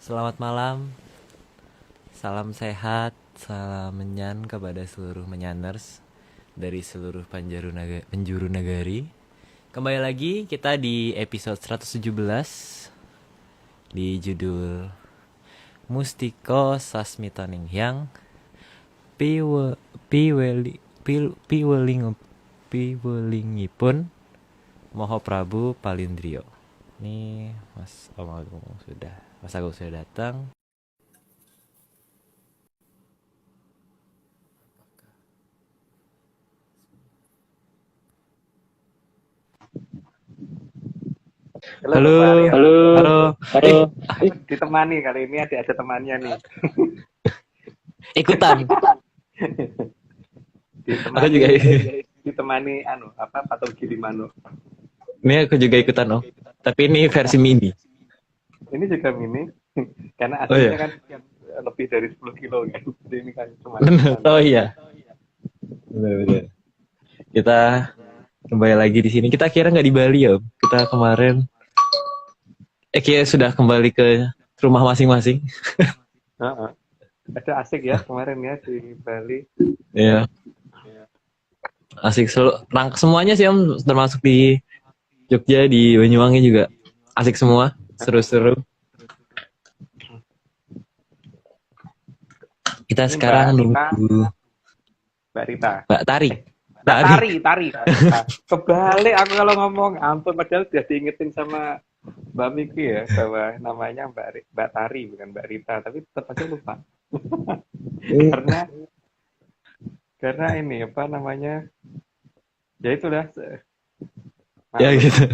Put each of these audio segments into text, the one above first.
Selamat malam, salam sehat, salam menyan kepada seluruh menyaners dari seluruh penjuru negari. Kembali lagi kita di episode 117 di judul Mustiko Sasmitoning Hyang Piwe Piweli Piweling Piwelingipun Moho Prabu Palindrio. Ini Mas Om Agung sudah, Mas Agung sudah datang. Halo Halo, Bapak Arya. halo. Halo. Ditemani kali ini ada temannya nih. Ikutan. Aku Ditemani juga. ditemani Patung Gilimanu. Ini aku juga ikutan Tapi ini versi mini. Ini juga mini karena Oh aslinya iya. kan lebih dari 10 kilo kan. Jadi ini kan cuma Oh iya. Benar-benar. Kita kembali lagi di sini. Kita kira nggak di Bali ya, Om. Kita kemarin kira sudah kembali ke rumah masing-masing. Heeh. Ada asik ya kemarin ya di Bali. Iya. Asik semuanya sih Om, termasuk di Jogja, di Banyuwangi juga asik semua, seru-seru. Kita Ini sekarang nunggu Mbak Rita. Mbak Tari. Tari. Kebalik aku kalau ngomong, ampun padahal sudah diingetin sama Mbak Miki ya bahwa namanya Mbak Tari bukan Mbak Rita, tapi tetap aja lupa. karena karena ini apa namanya? Ya itulah Ya gitu.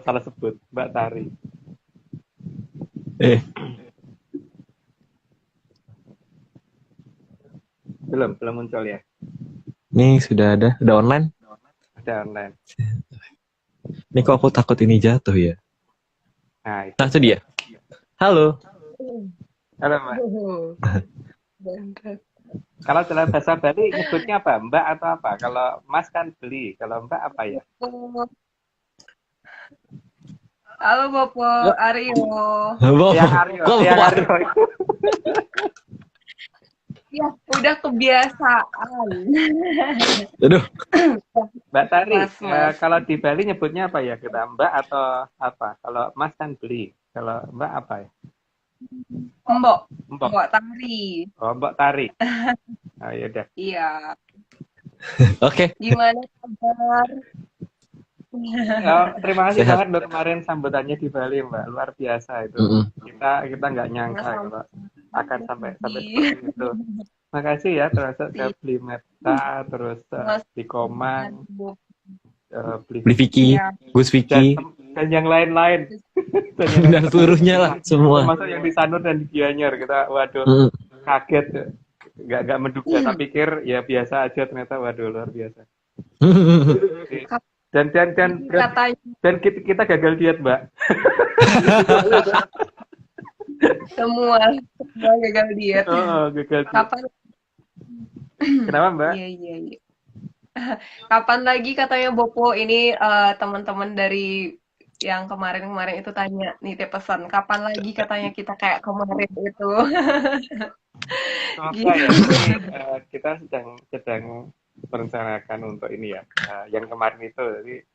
salah sebut Mbak Tari. Belum muncul ya. Ini sudah udah online. Ada online. Ini kok aku takut ini jatuh ya. Nah, Itu dia. Halo. Halo Mbak. Kalau dalam bahasa Bali nyebutnya apa? Mbak atau apa? Kalau Mas kan beli, kalau Mbak apa ya? Halo Bapak Aryo. Ya Aryo. Ya, udah kebiasaan. Aduh. Mbak Tari, Mas. kalau di Bali nyebutnya apa ya kita? Mbak atau apa? Kalau Mas kan beli, kalau Mbak apa ya? Mbok Tari. Oh, Mbak Tari. Oh, ya udah. Iya. Oke. Gimana kabar? Oh, terima kasih Sehat. banget loh kemarin sambutannya di Bali, Mbak. Luar biasa itu. Kita nggak nyangka kalau akan sampai seperti itu. Makasih ya termasuk ke beli Meta, terus di Komang, beli Vicky, Gus Vicky, dan yang lain-lain. dan seluruhnya lah semua. Termasuk yang di Sanur dan di Gianyar kita, waduh, kaget, nggak menduga. Tak pikir ya biasa aja, ternyata waduh luar biasa. Dan kita gagal diet, Mbak. Semua gagal diet. Oh, gagal diet. Kapan? Kenapa, Mbak? Iya. Kapan lagi katanya Bopo ini teman-teman dari yang kemarin itu tanya nitip pesan. Kapan lagi katanya kita kayak kemarin itu. Semoga ya, kita sedang merencanakan untuk ini ya, yang kemarin itu, jadi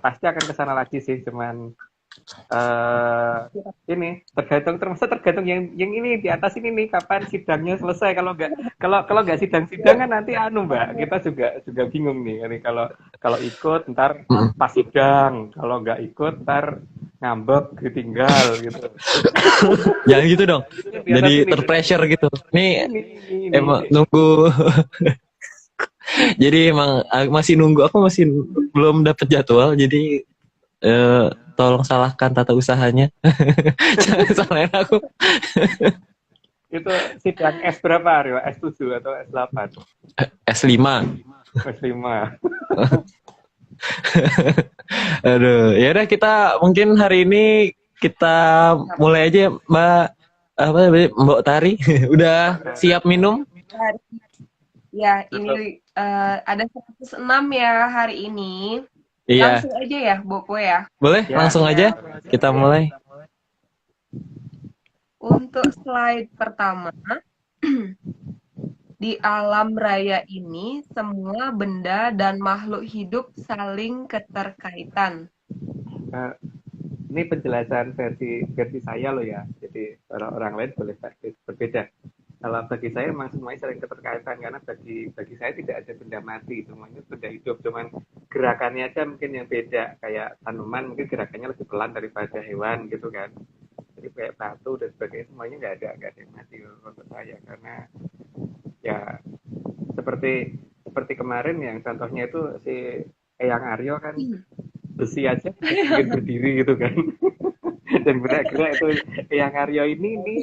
pasti akan kesana lagi sih, cuman ini tergantung yang ini di atas ini nih kapan sidangnya selesai. Kalau nggak sidang kan nanti Mbak, kita juga bingung nih. Ini kalau ikut ntar pas sidang, kalau nggak ikut ntar ngambek ditinggal gitu. Jangan gitu dong. Jadi terpressure gitu. Nih emang nunggu. Jadi emang masih nunggu, aku masih belum dapat jadwal, jadi tolong salahkan tata usahanya. Jangan salahin aku. Itu sidang S berapa, Aryo? S7 atau S8? S5. S5. Aduh, ya udah kita mungkin hari ini kita mulai aja, Mbak Tari. Udah siap minum? Ya, ini ada 106 ya hari ini. Iya. Langsung aja ya, Bopo ya. Boleh, langsung aja. Kita mulai. Untuk slide pertama, di alam raya ini semua benda dan makhluk hidup saling keterkaitan. Eh, ini penjelasan versi saya loh ya. Jadi orang lain boleh berbeda. Kalau bagi saya memang semuanya saling keterkaitan karena bagi saya tidak ada benda mati, semuanya benda hidup, cuman gerakannya aja mungkin yang beda. Kayak tanaman mungkin gerakannya lebih pelan daripada hewan gitu kan. Jadi kayak batu dan sebagainya semuanya nggak ada yang mati menurut saya karena ya seperti seperti kemarin yang contohnya itu si Eyang Aryo kan besi aja bisa bikin berdiri gitu kan. Dan gerak-gerak itu Eyang Aryo ini nih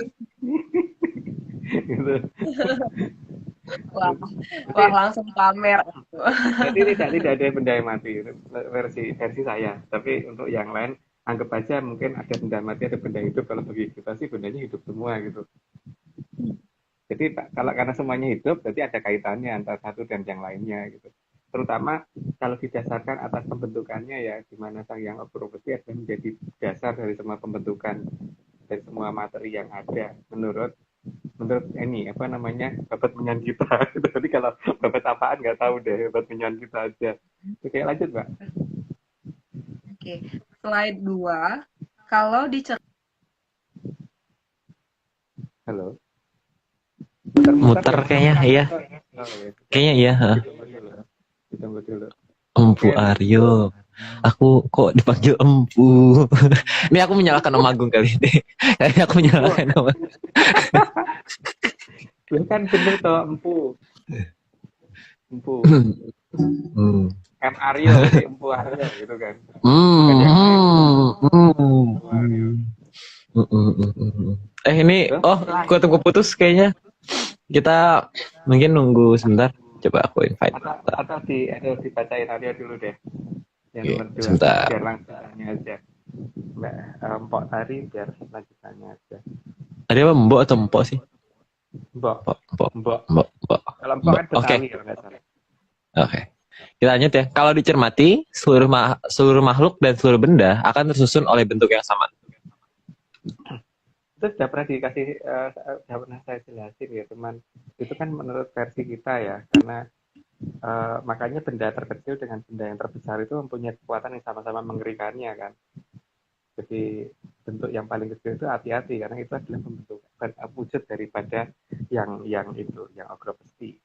gitu. Wah, Berarti, wah langsung pamer. berarti tidak ada benda yang mati versi saya. Tapi untuk yang lain anggap aja mungkin ada benda mati ada benda hidup. Kalau bagi kita sih bendanya hidup semua gitu. Jadi kalau karena semuanya hidup berarti ada kaitannya antara satu dan yang lainnya gitu. Terutama kalau didasarkan atas pembentukannya ya, di mana sang yang obropesi adalah menjadi dasar dari semua pembentukan dan semua materi yang ada menurut menurut ini apa namanya babat menyan kita. Jadi kalau babat apaan nggak tahu deh, babat menyan kita aja. Oke, lanjut Mbak. Oke, slide 2. Kalau dicermati Halo. Muter-muter Muter ya. kayaknya, iya. Oh, ya. Kayaknya iya. Ditunggu dulu. Ditunggu dulu. Empu Oke. Aryo. Aku kok dipanggil Empu. Ini aku menyalahkan Om Agung kali ini. Kayaknya aku menyalahkan Om. Lu kan bener toh empu. Empu. Hmm. M Aryo jadi empu Aryo gitu kan. Hmm. Bukan yang lain. Hmm. Empu Aryo. Ini, Tuh. oh, aku tunggu putus kayaknya. Kita mungkin nunggu sebentar. Coba aku invite. Atau dibacain Aryo dulu deh. Yang Oke, nomor 2 sebentar. biar langsung tanya aja. Mbak Mpok Tari biar lanjutannya aja. Ada apa, Mbok atau Mpok sih? Mbok. Mbok, Mbok, Mbok. Mbok, Mbok. Kalau Mpok kan Oke, Betawi kalau nggak salah. oke. Kita lanjut ya. Kalau dicermati, seluruh makhluk dan seluruh benda akan tersusun oleh bentuk yang sama. Itu sudah pernah dikasih, sudah pernah saya jelasin ya, teman. Itu kan menurut versi kita ya, karena makanya benda terkecil dengan benda yang terbesar itu mempunyai kekuatan yang sama-sama mengerikannya kan. Jadi bentuk yang paling kecil itu hati-hati karena itu adalah bentuk wujud daripada yang itu, yang agropesti.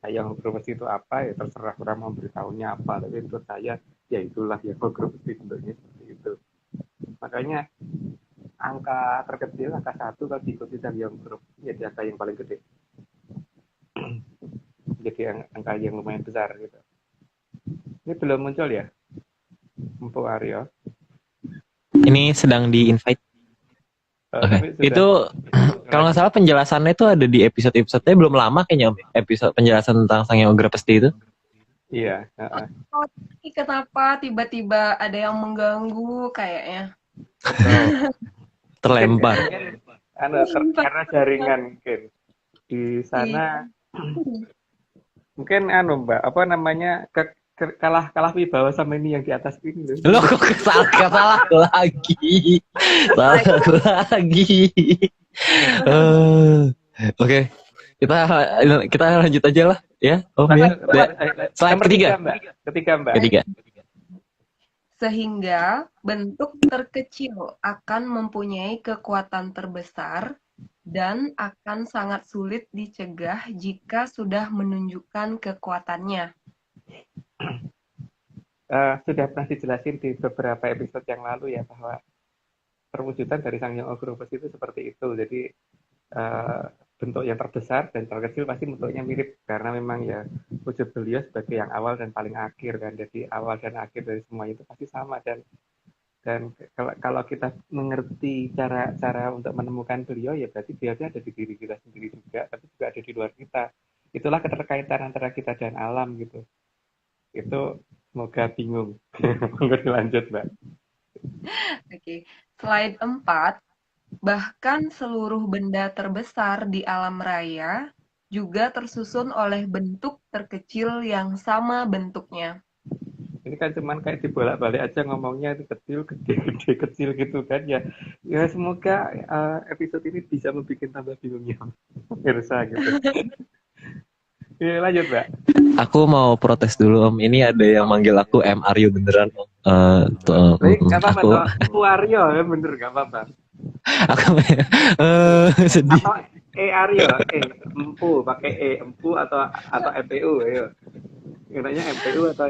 Nah, yang agropesti itu apa ya terserah orang mau beritahunya apa, tapi menurut saya ya itulah yang agropesti bentuknya seperti itu. Makanya angka terkecil, angka 1 kalau diikuti dari yang grup, jadi angka yang paling gede. Jadi angka yang lumayan besar gitu. Ini belum muncul ya, Empu Aryo? Ini sedang di-invite. Oke. Itu kalau nggak salah penjelasannya itu ada di episode-episodenya belum lama kayaknya, Om. Episode penjelasan tentang Sang Hyang Pesti itu. Iya. Oh, ini kenapa tiba-tiba ada yang mengganggu kayaknya? Terlempar. Karena jaringan mungkin di sana. Mungkin Mbak, apa namanya kalah wibawa sama ini yang di atas ini loh. Lo kok salah lagi. Salah lagi. Oke. Kita lanjut aja lah ya. Oh ya. Slide ketiga. Ketiga. Sehingga bentuk terkecil akan mempunyai kekuatan terbesar dan akan sangat sulit dicegah jika sudah menunjukkan kekuatannya. Sudah pernah dijelasin di beberapa episode yang lalu ya bahwa perwujudan dari Sang Hyang Agropes itu seperti itu. Jadi bentuk yang terbesar dan terkecil pasti bentuknya mirip karena memang ya wujud beliau sebagai yang awal dan paling akhir kan. Jadi awal dan akhir dari semuanya itu pasti sama dan kalau kita mengerti cara untuk menemukan beliau ya berarti beliau ada di diri kita sendiri juga tapi juga ada di luar kita. Itulah keterkaitan antara kita dan alam gitu. Itu semoga bingung. Monggo dilanjut, Mbak. Oke. Slide 4. Bahkan seluruh benda terbesar di alam raya juga tersusun oleh bentuk terkecil yang sama bentuknya. Ini kan cuman kayak dibolak-balik aja ngomongnya, itu kecil, gede, gede, kecil gitu kan ya. Ya semoga episode ini bisa membuat tambah bingung ya pemirsa gitu. Ya, lanjut Mbak. Aku mau protes dulu Om. Ini ada yang manggil aku M Aryo beneran Om. Baik, nggak apa-apa Aku toh. Wario ya bener nggak apa-apa. aku sedih. Atau Aryo, empu, pakai empu atau MPU, ayo. Gunanya MPU atau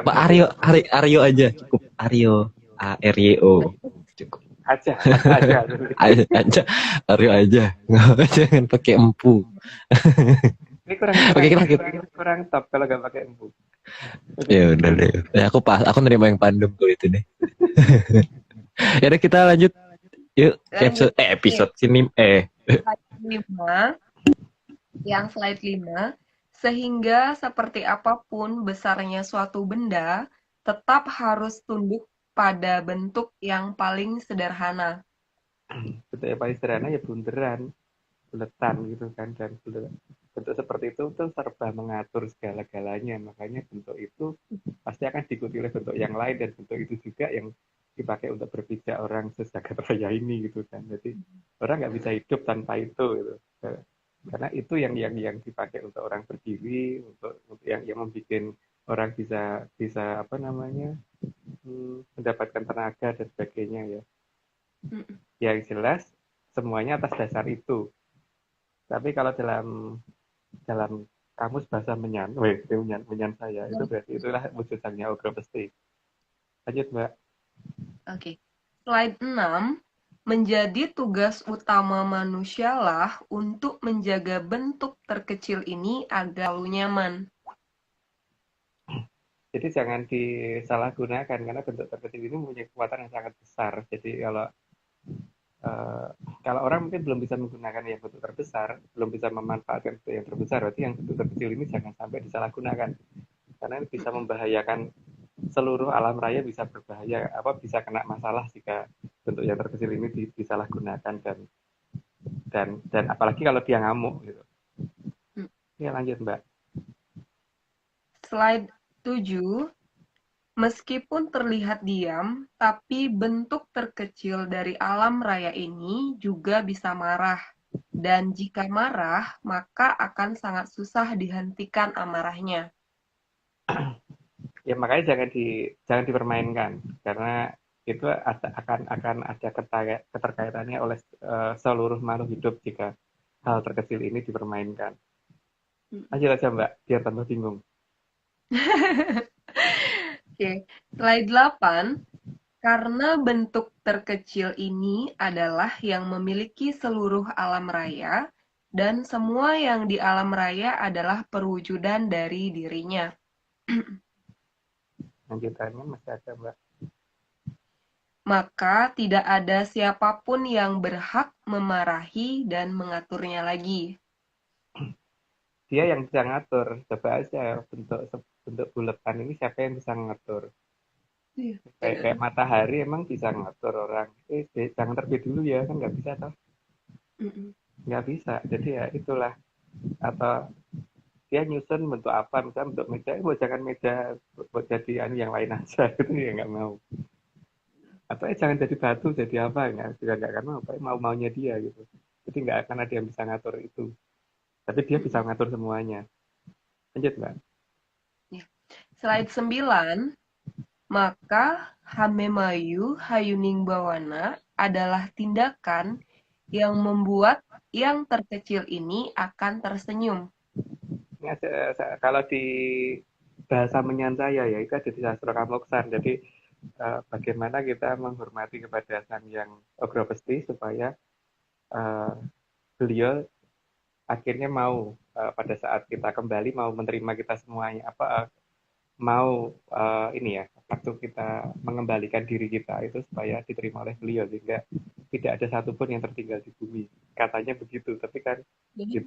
Pak MPU Aryo aja cukup. Aryo ARYO cukup. aja aja. Aja Aryo aja. Jangan pakai empu. Ini kurang Oke, kita kurang top kalau nggak pakai empu. ya udah deh. Ya, aku nerima yang pandem kalau itu deh. Ya udah kita lanjut yuk ke episode sini Slide 5, yang slide 5, sehingga seperti apapun besarnya suatu benda, tetap harus tunduk pada bentuk yang paling sederhana. Bentuk yang paling sederhana ya bunderan, buletan gitu kan, dan bentuk seperti itu tuh serba mengatur segala-galanya, makanya bentuk itu pasti akan diikuti oleh bentuk yang lain, dan bentuk itu juga yang dipakai untuk berpijak orang sejagat raya ini gitu kan. Jadi orang nggak bisa hidup tanpa itu gitu. Karena itu yang dipakai untuk orang berdiri, untuk yang membuat orang bisa apa namanya, mendapatkan tenaga dan sebagainya ya. Yang jelas semuanya atas dasar itu. Tapi kalau dalam kamus bahasa menyan saya itu berarti itulah wujudnya Ograpesti. Lanjut Mbak. Oke. Slide 6, menjadi tugas utama manusialah untuk menjaga bentuk terkecil ini agar selalu nyaman. Jadi jangan disalahgunakan, karena bentuk terkecil ini mempunyai kekuatan yang sangat besar. Jadi kalau orang mungkin belum bisa menggunakan yang bentuk terbesar, belum bisa memanfaatkan bentuk yang terbesar, berarti yang bentuk terkecil ini jangan sampai disalahgunakan, karena ini bisa membahayakan seluruh alam raya, bisa berbahaya, bisa kena masalah jika bentuk yang terkecil ini disalahgunakan, dan apalagi kalau dia ngamuk gitu. Ya lanjut Mbak. Slide 7, meskipun terlihat diam, tapi bentuk terkecil dari alam raya ini juga bisa marah. Dan jika marah, maka akan sangat susah dihentikan amarahnya. Ya makanya jangan dipermainkan, karena itu akan ada keterkaitannya oleh seluruh makhluk hidup jika hal terkecil ini dipermainkan. Lanjut aja Mbak, biar tambah bingung. Oke, slide 8. Karena bentuk terkecil ini adalah yang memiliki seluruh alam raya, dan semua yang di alam raya adalah perwujudan dari dirinya. Lanjutannya masih ada Mbak. Maka tidak ada siapapun yang berhak memarahi dan mengaturnya lagi. Dia yang bisa ngatur. Coba aja bentuk buletan ini siapa yang bisa ngatur? Kayak matahari emang bisa ngatur orang. Jangan terbit dulu ya, kan nggak bisa toh. Nggak bisa. Jadi ya itulah. Atau dia nyusun bentuk apa, misalnya bentuk meja, jangan meja buat jadi yang lain aja, gitu ya nggak mau. Atau jangan jadi batu, jadi apa, juga nggak akan mau, maunya dia gitu. Jadi nggak akan ada yang bisa ngatur itu. Tapi dia bisa ngatur semuanya. Lanjut Mbak. Slide 9, maka Hamemayu Hayuning Bawana adalah tindakan yang membuat yang terkecil ini akan tersenyum. Ini kalau di bahasa menyan saya ya, itu ada di sastra Kamoksan. Jadi bagaimana kita menghormati kepada Sang Yang Ograpesti supaya beliau akhirnya mau pada saat kita kembali mau menerima kita semuanya, mau ini ya, waktu kita mengembalikan diri kita itu supaya diterima oleh beliau, sehingga tidak ada satupun yang tertinggal di bumi, katanya begitu. Tapi kan ini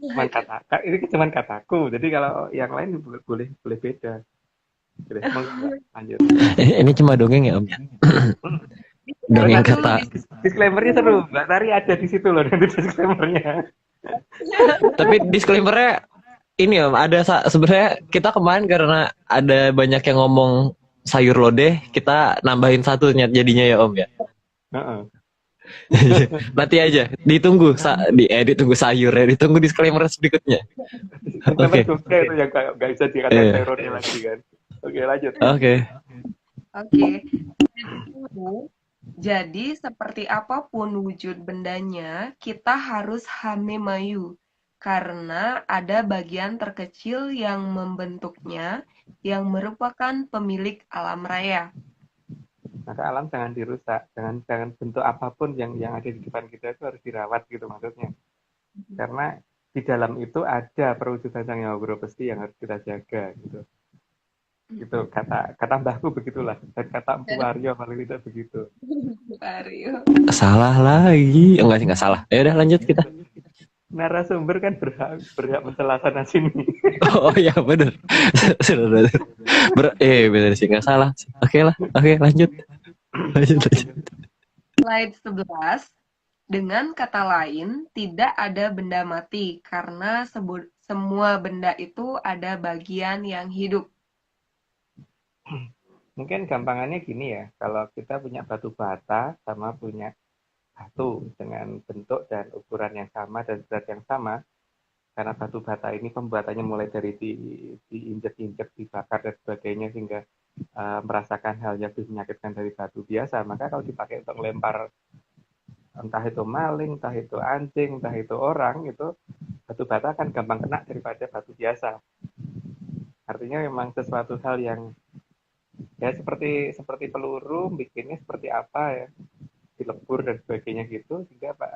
cuma kataku, jadi kalau yang lain boleh beda. Lanjut. Ini cuma dongeng ya Om. Dongeng kata. Disclaimernya seru, Mbak Tari ada di situ loh nanti disclaimernya. Tapi disclaimernya ini Om, ada sebenarnya kita kemarin karena ada banyak yang ngomong sayur lodeh, kita nambahin satunya jadinya ya Om ya. Heeh. Nanti aja, ditunggu ditunggu sayur ya, ditunggu disclaimer berikutnya. Disclaimer Oke. juga itu yang nggak bisa dikatain Iya. sayur lagi kan. Oke, lanjut. Oke. Oke. Jadi, seperti apapun wujud bendanya, kita harus hamemayu, karena ada bagian terkecil yang membentuknya, yang merupakan pemilik alam raya. Maka alam jangan dirusak, jangan jangan bentuk apapun yang ada di depan kita itu harus dirawat gitu maksudnya. Karena di dalam itu ada perwujudan Sang Hyang Wiro Besti yang harus kita jaga gitu. Itu kata kata mbahku begitulah dan kata Empu Waryo paling tidak begitu. Aryo. Salah lagi. Enggak sih, enggak salah. Ya udah lanjut kita. Narasumber kan berhak mencela sana sini. Oh, iya bener. Bener. Bener sih, enggak salah. Oke lah. Oke, lanjut. Lanjut. Slide 11. Dengan kata lain, tidak ada benda mati, karena semua benda itu ada bagian yang hidup. Mungkin gampangannya gini ya, kalau kita punya batu bata sama punya batu dengan bentuk dan ukuran yang sama dan berat yang sama, karena batu bata ini pembuatannya mulai dari diinjek-injek, dibakar dan sebagainya sehingga merasakan hal yang lebih menyakitkan dari batu biasa, maka kalau dipakai untuk melempar entah itu maling, entah itu anjing, entah itu orang, itu batu bata akan gampang kena daripada batu biasa. Artinya memang sesuatu hal yang ya seperti peluru, bikinnya seperti apa ya, dilebur dan sebagainya gitu, sehingga Pak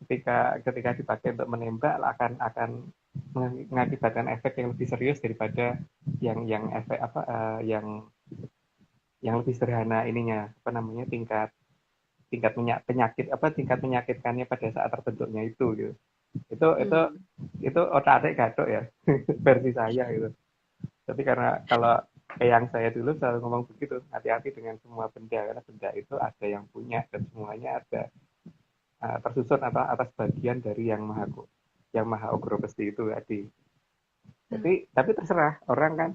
ketika dipakai untuk menembak akan mengakibatkan efek yang lebih serius daripada yang efek apa yang lebih sederhana ininya apa namanya tingkat tingkat penyakit apa tingkat menyakitkannya pada saat terbentuknya itu gitu. Itu itu otak-atik gatuk ya versi saya gitu. Tapi karena kalau yang saya dulu selalu ngomong begitu, hati-hati dengan semua benda karena benda itu ada yang punya dan semuanya ada tersusun atas bagian dari yang maha ugro besti itu tadi. Tapi terserah orang kan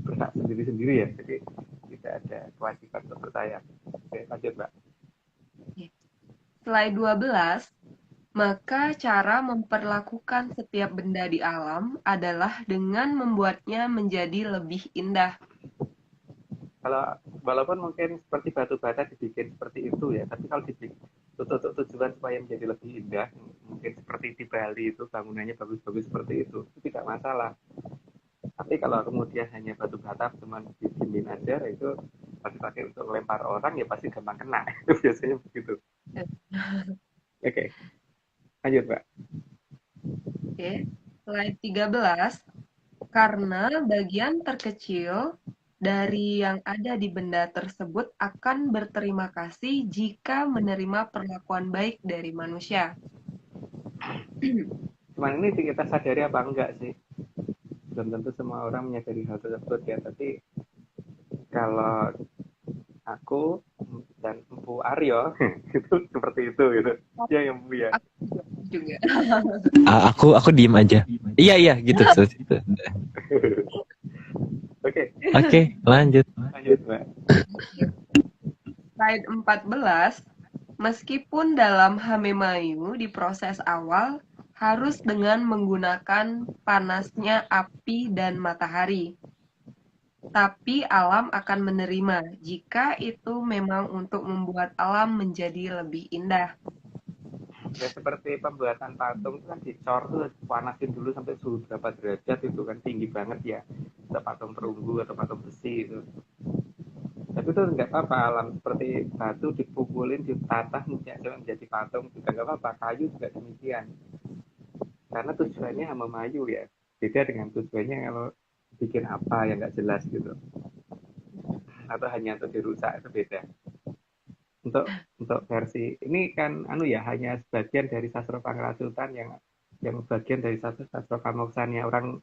berhak sendiri-sendiri ya. Jadi tidak ada kewajiban untuk percaya. Oke, lanjut Mbak. Slide 12. Maka cara memperlakukan setiap benda di alam adalah dengan membuatnya menjadi lebih indah. Kalau walaupun mungkin seperti batu bata dibikin seperti itu ya, tapi kalau dibikin untuk tujuan supaya menjadi lebih indah, mungkin seperti di Bali itu bangunannya bagus-bagus seperti itu tidak masalah. Tapi kalau kemudian hanya batu bata cuma didiemin aja, itu pasti pakai untuk melempar orang ya pasti gampang kena. Itu biasanya begitu. Oke, lanjut Mbak. Oke. Slide 13. Karena bagian terkecil dari yang ada di benda tersebut akan berterima kasih jika menerima perlakuan baik dari manusia. Cuman ini kita sadari apa enggak sih? Belum tentu semua orang menyadari hal tersebut ya, tapi kalau aku dan Bu Aryo itu seperti itu gitu. Ya yang Bu ya. Aku juga. Aku diem aja. Iya gitu. Oke, Oke, lanjut. lanjut Mbak. Slide 14. Meskipun dalam Hamemayu di proses awal harus dengan menggunakan panasnya api dan matahari. Tapi alam akan menerima jika itu memang untuk membuat alam menjadi lebih indah. Ya seperti pembuatan patung itu kan dicor tuh panasin dulu sampai suhu berapa derajat itu kan tinggi banget ya. Ada patung perunggu atau patung besi itu. Tapi itu nggak apa-apa alam seperti batu dipukulin ditata menjadi patung juga nggak apa-apa. Kayu juga demikian. Karena tujuannya hama mayu ya. Beda dengan tujuannya kalau bikin apa yang nggak jelas gitu. Atau hanya untuk dirusak itu beda. Untuk versi ini kan ya hanya sebagian dari sastra pangrasutan yang bagian dari sastra pamoksannya orang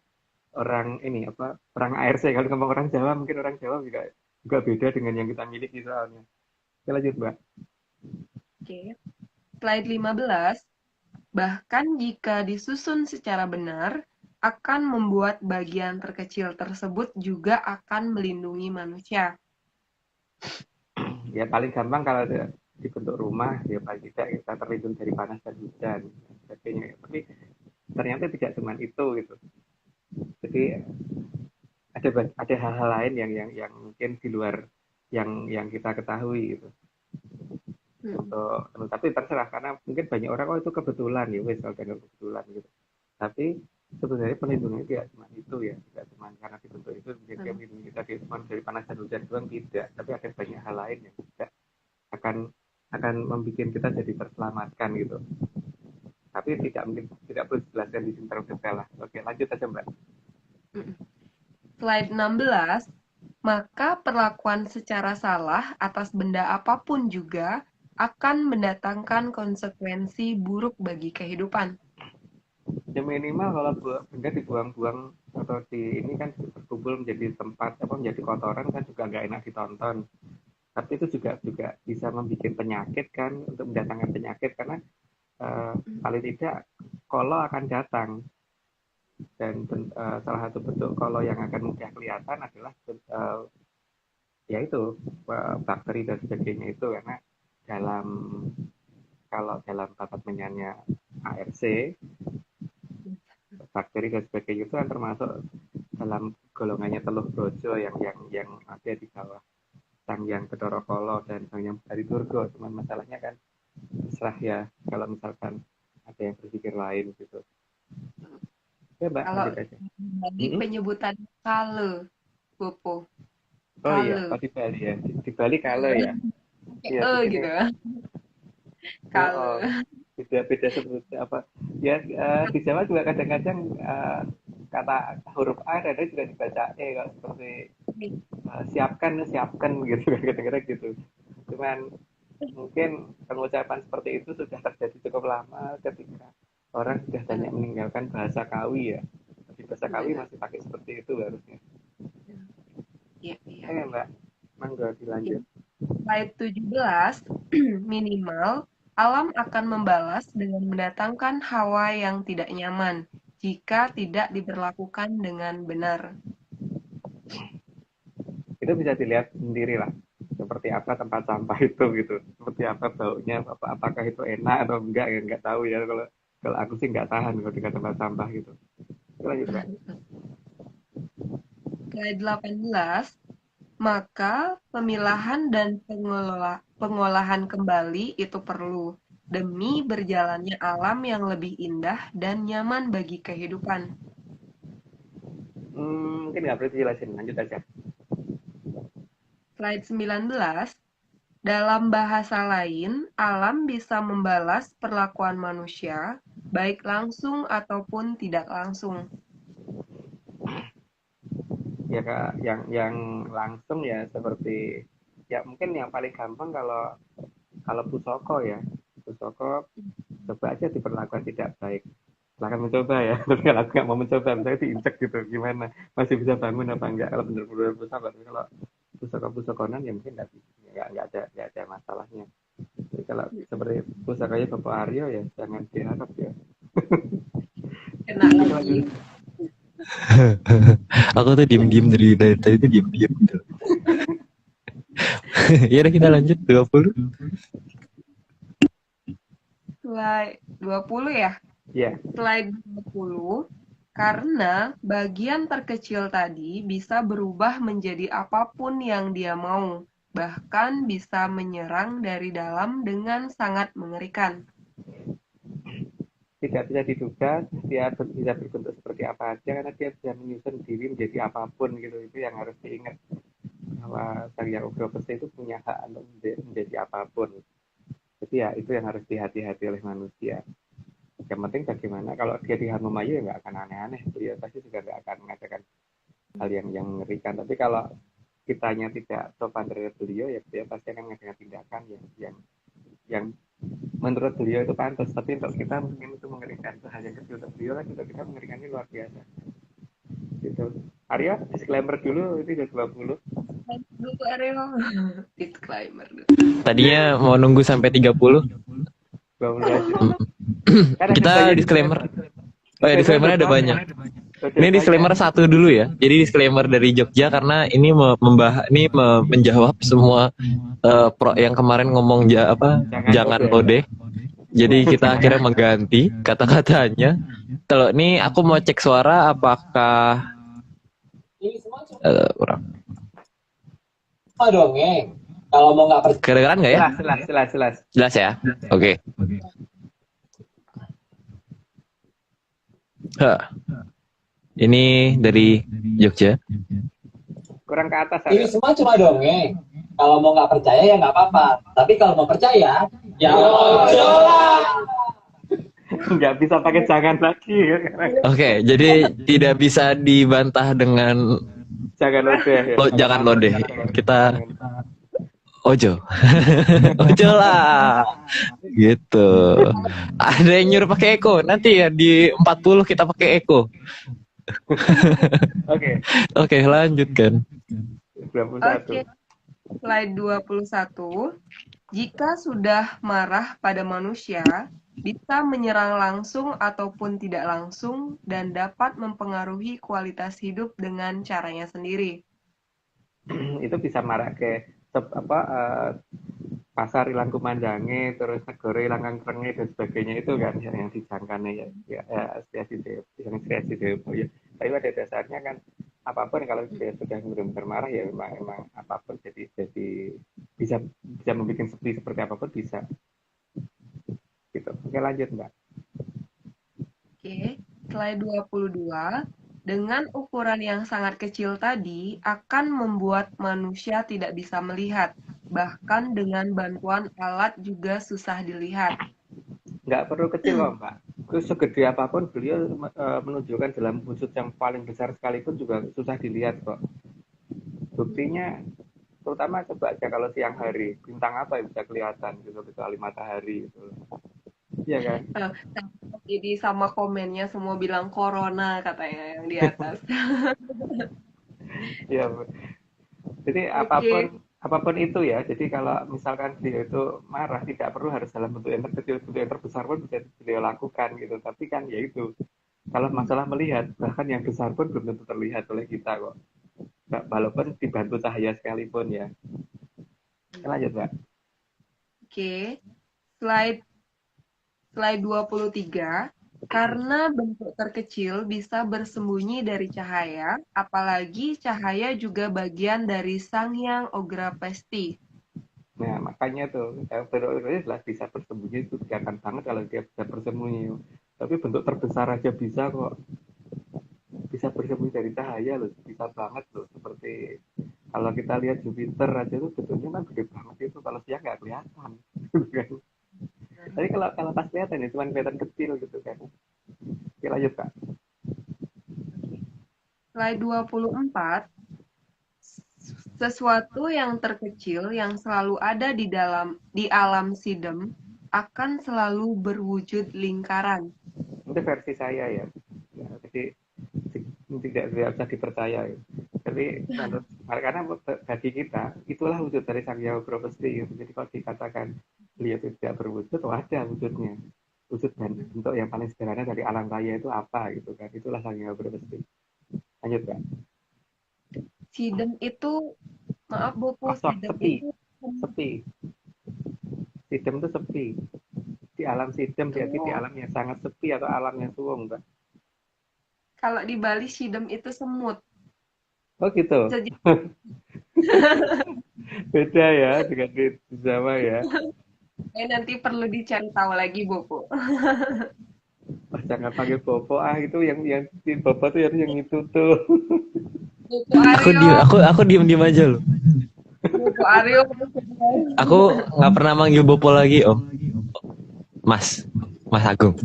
orang ini apa orang ARC. Kalau ngomong orang Jawa mungkin orang Jawa juga beda dengan yang kita miliki soalnya. Kita lanjut Mbak. Oke. Slide 15. Bahkan jika disusun secara benar, akan membuat bagian terkecil tersebut juga akan melindungi manusia. Ya paling gampang kalau dibentuk rumah, ya paling tidak kita terlindung dari panas dan hujan dan sebagainya. Tapi ternyata tidak cuma itu gitu. Jadi ada hal-hal lain yang mungkin di luar yang kita ketahui gitu. Tapi terserah karena mungkin banyak orang itu kebetulan ya wes kalau kebetulan gitu. Tapi sebenarnya pelindungnya tidak cuma itu ya, tidak cuma karena dibentuk itu dia melindungi kita cuma dari panas dan hujan doang, tidak. Tapi ada banyak hal lain yang juga akan membuat kita jadi terselamatkan gitu. Tapi tidak perlu dijelaskan di sini terlalu detail lah. Oke, lanjut aja Mbak. Slide 16, maka perlakuan secara salah atas benda apapun juga akan mendatangkan konsekuensi buruk bagi kehidupan. Ya minimal kalau benda dibuang-buang atau ini kan berkumpul menjadi tempat menjadi kotoran kan juga nggak enak ditonton. Tapi itu juga bisa membuat penyakit kan, untuk mendatangkan penyakit karena paling tidak kolot akan datang. Dan salah satu bentuk kolot yang akan mudah kelihatan adalah yaitu bakteri dan sebagainya itu, karena kalau dalam tata menyanyi ARC bakteri dan sebagainya itu kan termasuk dalam golongannya teluh brojo yang ada di bawah sang yang Bathara Kala dan sang yang Baridurga. Cuman masalahnya kan terserah ya kalau misalkan ada yang berpikir lain gitu. Ya Mbak, Kalau lanjut aja. di penyebutan kale, Bopo. Oh iya, di Bali ya. Di Bali kale ya. Iya, gitu. Kale. Beda sebutnya apa. Ya di Jawa juga kadang-kadang kata huruf A ada juga dibaca E kalau seperti siapkan gitu kadang-kadang gitu. Cuman mungkin pengucapan seperti itu sudah terjadi cukup lama ketika orang sudah banyak meninggalkan bahasa Kawi ya. Di bahasa Kawi masih pakai seperti itu harusnya. Iya. Mbak, monggo dilanjut. Slide 17, minimal alam akan membalas dengan mendatangkan hawa yang tidak nyaman jika tidak diberlakukan dengan benar. Itu bisa dilihat sendiri lah, seperti apa tempat sampah itu gitu, seperti apa baunya, apakah itu enak atau enggak ya nggak tahu ya. Kalau aku sih nggak tahan kalau di tempat sampah gitu. Lanjut Mbak. Slide 18, maka pemilahan dan pengolahan kembali itu perlu demi berjalannya alam yang lebih indah dan nyaman bagi kehidupan. Mungkin nggak perlu dijelasin, lanjut aja. Slide 19, dalam bahasa lain, alam bisa membalas perlakuan manusia, baik langsung ataupun tidak langsung. Ya Kak, yang langsung ya seperti ya mungkin yang paling gampang kalau pusoko ya. Pusoko coba aja diperlakukan tidak baik. Silahkan mencoba ya. Tapi kalau aku nggak mau mencoba, misalnya diinjek gitu, gimana? Masih bisa bangun apa enggak? Kalau benar-benar pusoko, tapi kalau pusoko-pusokonan ya mungkin nggak ada masalahnya. Jadi kalau seperti pusakanya Bapak Aryo ya jangan diharap ya. Kena lagi. Aku tuh diem-diem dari tadi tuh diem-diem gitu. Ya udah kita lanjut 20. Slide 20 ya? Iya. Slide 20, karena bagian terkecil tadi bisa berubah menjadi apapun yang dia mau, bahkan bisa menyerang dari dalam dengan sangat mengerikan. Tidak bisa diduga dia bisa berbentuk seperti apa aja karena dia bisa menyusun diri menjadi apapun gitu. Itu yang harus diingat bahwa Sang Yang Ugra Pesi itu punya hak untuk menjadi apapun. Jadi ya itu yang harus dihati-hati oleh manusia. Yang penting bagaimana kalau dia di Hanumayu ya nggak akan aneh-aneh, dia pasti juga nggak akan mengatakan hal yang mengerikan. Tapi kalau kitanya tidak sopan terhadap beliau ya dia pasti akan mengadakan tindakan yang menurut beliau itu pantas, tapi untuk kita mungkin itu mengerikan. Itu hal yang kecil untuk beliau kan, untuk kita mengerikan ini luar biasa. Gitu. Arya, disclaimer dulu, ini udah 20. Dulu Aryo. Disclaimer dulu. Tadinya mau nunggu sampai 30. 20 aja. Kita disclaimer. Oh ya, disclaimer ada banyak. Ini disclaimer satu dulu ya. Jadi disclaimer dari Jogja karena ini menjawab semua yang kemarin ngomong jangan lodeh. Jadi kita akhirnya mengganti kata-katanya. Kalau ini aku mau cek suara apakah kurang. Dongeng. Kalau mau nggak percaya. Kedengeran nggak ya? Jelas. Jelas ya? Oke. Ini dari Jogja. Kurang ke atas. Ini semua cuma dongeng. Kalau mau nggak percaya ya nggak apa-apa. Tapi kalau mau percaya, ya ojo lah. Nggak bisa pakai jangan lagi. Oke, jadi tidak bisa dibantah dengan Jangan lodeh. jangan lodeh. Kita ojo. Ojo lah. Gitu. Ada yang nyuruh pakai Eko. Nanti ya di 40 kita pakai Eko. Oke, lanjutkan. 21. Oke. Slide 21. Jika sudah marah pada manusia, bisa menyerang langsung ataupun tidak langsung dan dapat mempengaruhi kualitas hidup dengan caranya sendiri. Itu bisa marah ke pasar ilang kumandange, terus negara ilang kangkrenge dan sebagainya, itu kan yang dijangkane ya yang kreasi depo ya. Tapi pada dasarnya kan apapun kalau dia sudah benar-benar marah ya memang apapun jadi bisa membuat seperti apapun bisa. Gitu. Oke, lanjut Mbak. Oke, slide 22. Dengan ukuran yang sangat kecil tadi akan membuat manusia tidak bisa melihat. Bahkan dengan bantuan alat juga susah dilihat. Nggak perlu kecil kok Mbak. Terus segede apapun beliau menunjukkan dalam wujud yang paling besar sekalipun juga susah dilihat kok. Buktinya terutama coba aja kalau siang hari, bintang apa yang bisa kelihatan gitu kecuali matahari gitu. Iya kan? Jadi sama komennya semua bilang corona katanya yang di atas. Iya. Jadi apapun itu ya. Jadi kalau misalkan dia itu marah tidak perlu harus dalam bentuk yang terkecil, bentuk yang terbesar pun bisa beliau lakukan gitu. Tapi kan ya itu. Kalau masalah melihat, bahkan yang besar pun belum tentu terlihat oleh kita kok. Walaupun dibantu cahaya sekalipun ya. Lanjut, Mbak. Oke. Slide 23. Karena bentuk terkecil bisa bersembunyi dari cahaya, apalagi cahaya juga bagian dari Sang Hyang Ogra Pesti. Nah, makanya tuh, bentuk jelas bisa bersembunyi, itu kelihatan banget kalau dia bisa bersembunyi. Tapi bentuk terbesar aja bisa kok. Bisa bersembunyi dari cahaya loh, bisa banget loh. Seperti kalau kita lihat Jupiter aja tuh bentuknya kan gede banget itu, kalau siang nggak kelihatan. Tapi kalau pas kelihatan ya cuma kelihatan kecil gitu kan. Oke, lanjut Kak. Slide 24. Sesuatu yang terkecil yang selalu ada di alam sidem akan selalu berwujud lingkaran. Itu versi saya ya. Jadi tidak bisa dipercaya. Tapi karena bagi kita itulah wujud dari Sang Hyang Ogra Pesti. Jadi kalau dikatakan beliau tidak berwujud, ada wujudnya. Wujud dan bentuk yang paling sederhana dari alam raya itu apa gitu kan? Itulah Sang Hyang Ogra Pesti. Lanjut Kak. Sidem itu, maaf Bopo, sepi. Sidem itu sepi. Di alam sidem berarti di alam yang sangat sepi atau alam yang suwung, Mbak. Kalau di Bali sidem itu semut. Oh gitu. Beda ya dengan di Jawa ya. Nanti perlu dicari tahu lagi Bopo. Jangan panggil Bopo itu yang di Bopo tuh yang itu tuh. Aku diem aja loh. Bopo Aryo. Aku nggak pernah manggil Bopo lagi Om. Mas Agung.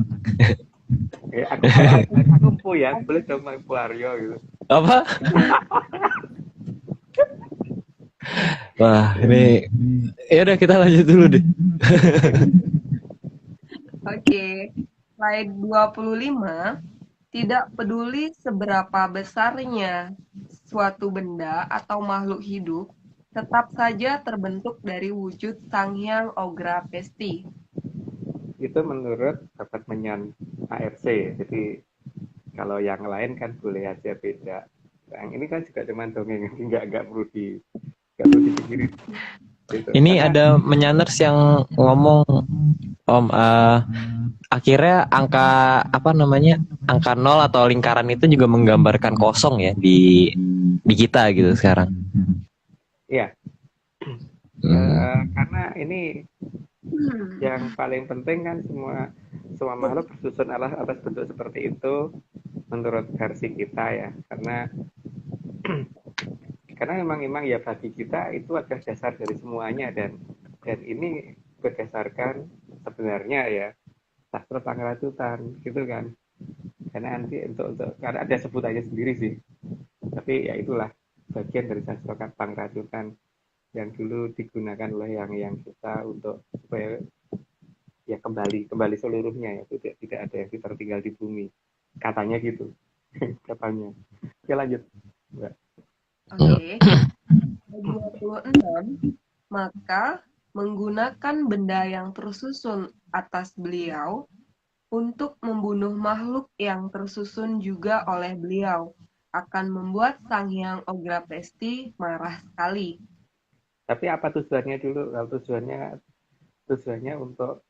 Aku Pu ya, boleh dong manggil Pu Aryo gitu. Apa? Wah, ini ya udah kita lanjut dulu deh. Oke. Slide 25. Tidak peduli seberapa besarnya suatu benda atau makhluk hidup, tetap saja terbentuk dari wujud Sang Hyang Ogra Pesti. Itu menurut Dapat Menyan ARC. Jadi Kalau yang lain kan boleh aja beda. Yang ini kan juga cuma dongeng, nggak perlu dipikirin gitu. Ini Karena ada menyanners yang ngomong, Om, akhirnya angka apa namanya, angka nol atau lingkaran itu juga menggambarkan kosong ya di kita gitu sekarang. ya, Hmm. karena ini yang paling penting kan semua makhluk bersusun atas bentuk seperti itu menurut versi kita ya. Karena memang ya bagi kita itu adalah dasar dari semuanya, dan ini berdasarkan sebenarnya ya sastra Pangratutan gitu kan. Karena nanti karena ada sebutannya sendiri sih, tapi ya itulah bagian dari sastra Pangratutan yang dulu digunakan oleh yang kita untuk supaya ya kembali seluruhnya ya, tidak ada yang tertinggal di bumi, katanya gitu. Katanya. Oke, lanjut Mbak. Oke. 26, maka menggunakan benda yang tersusun atas beliau untuk membunuh makhluk yang tersusun juga oleh beliau akan membuat Sang Hyang Ograpresti marah sekali. Tapi apa tujuannya dulu? Kalau tujuannya untuk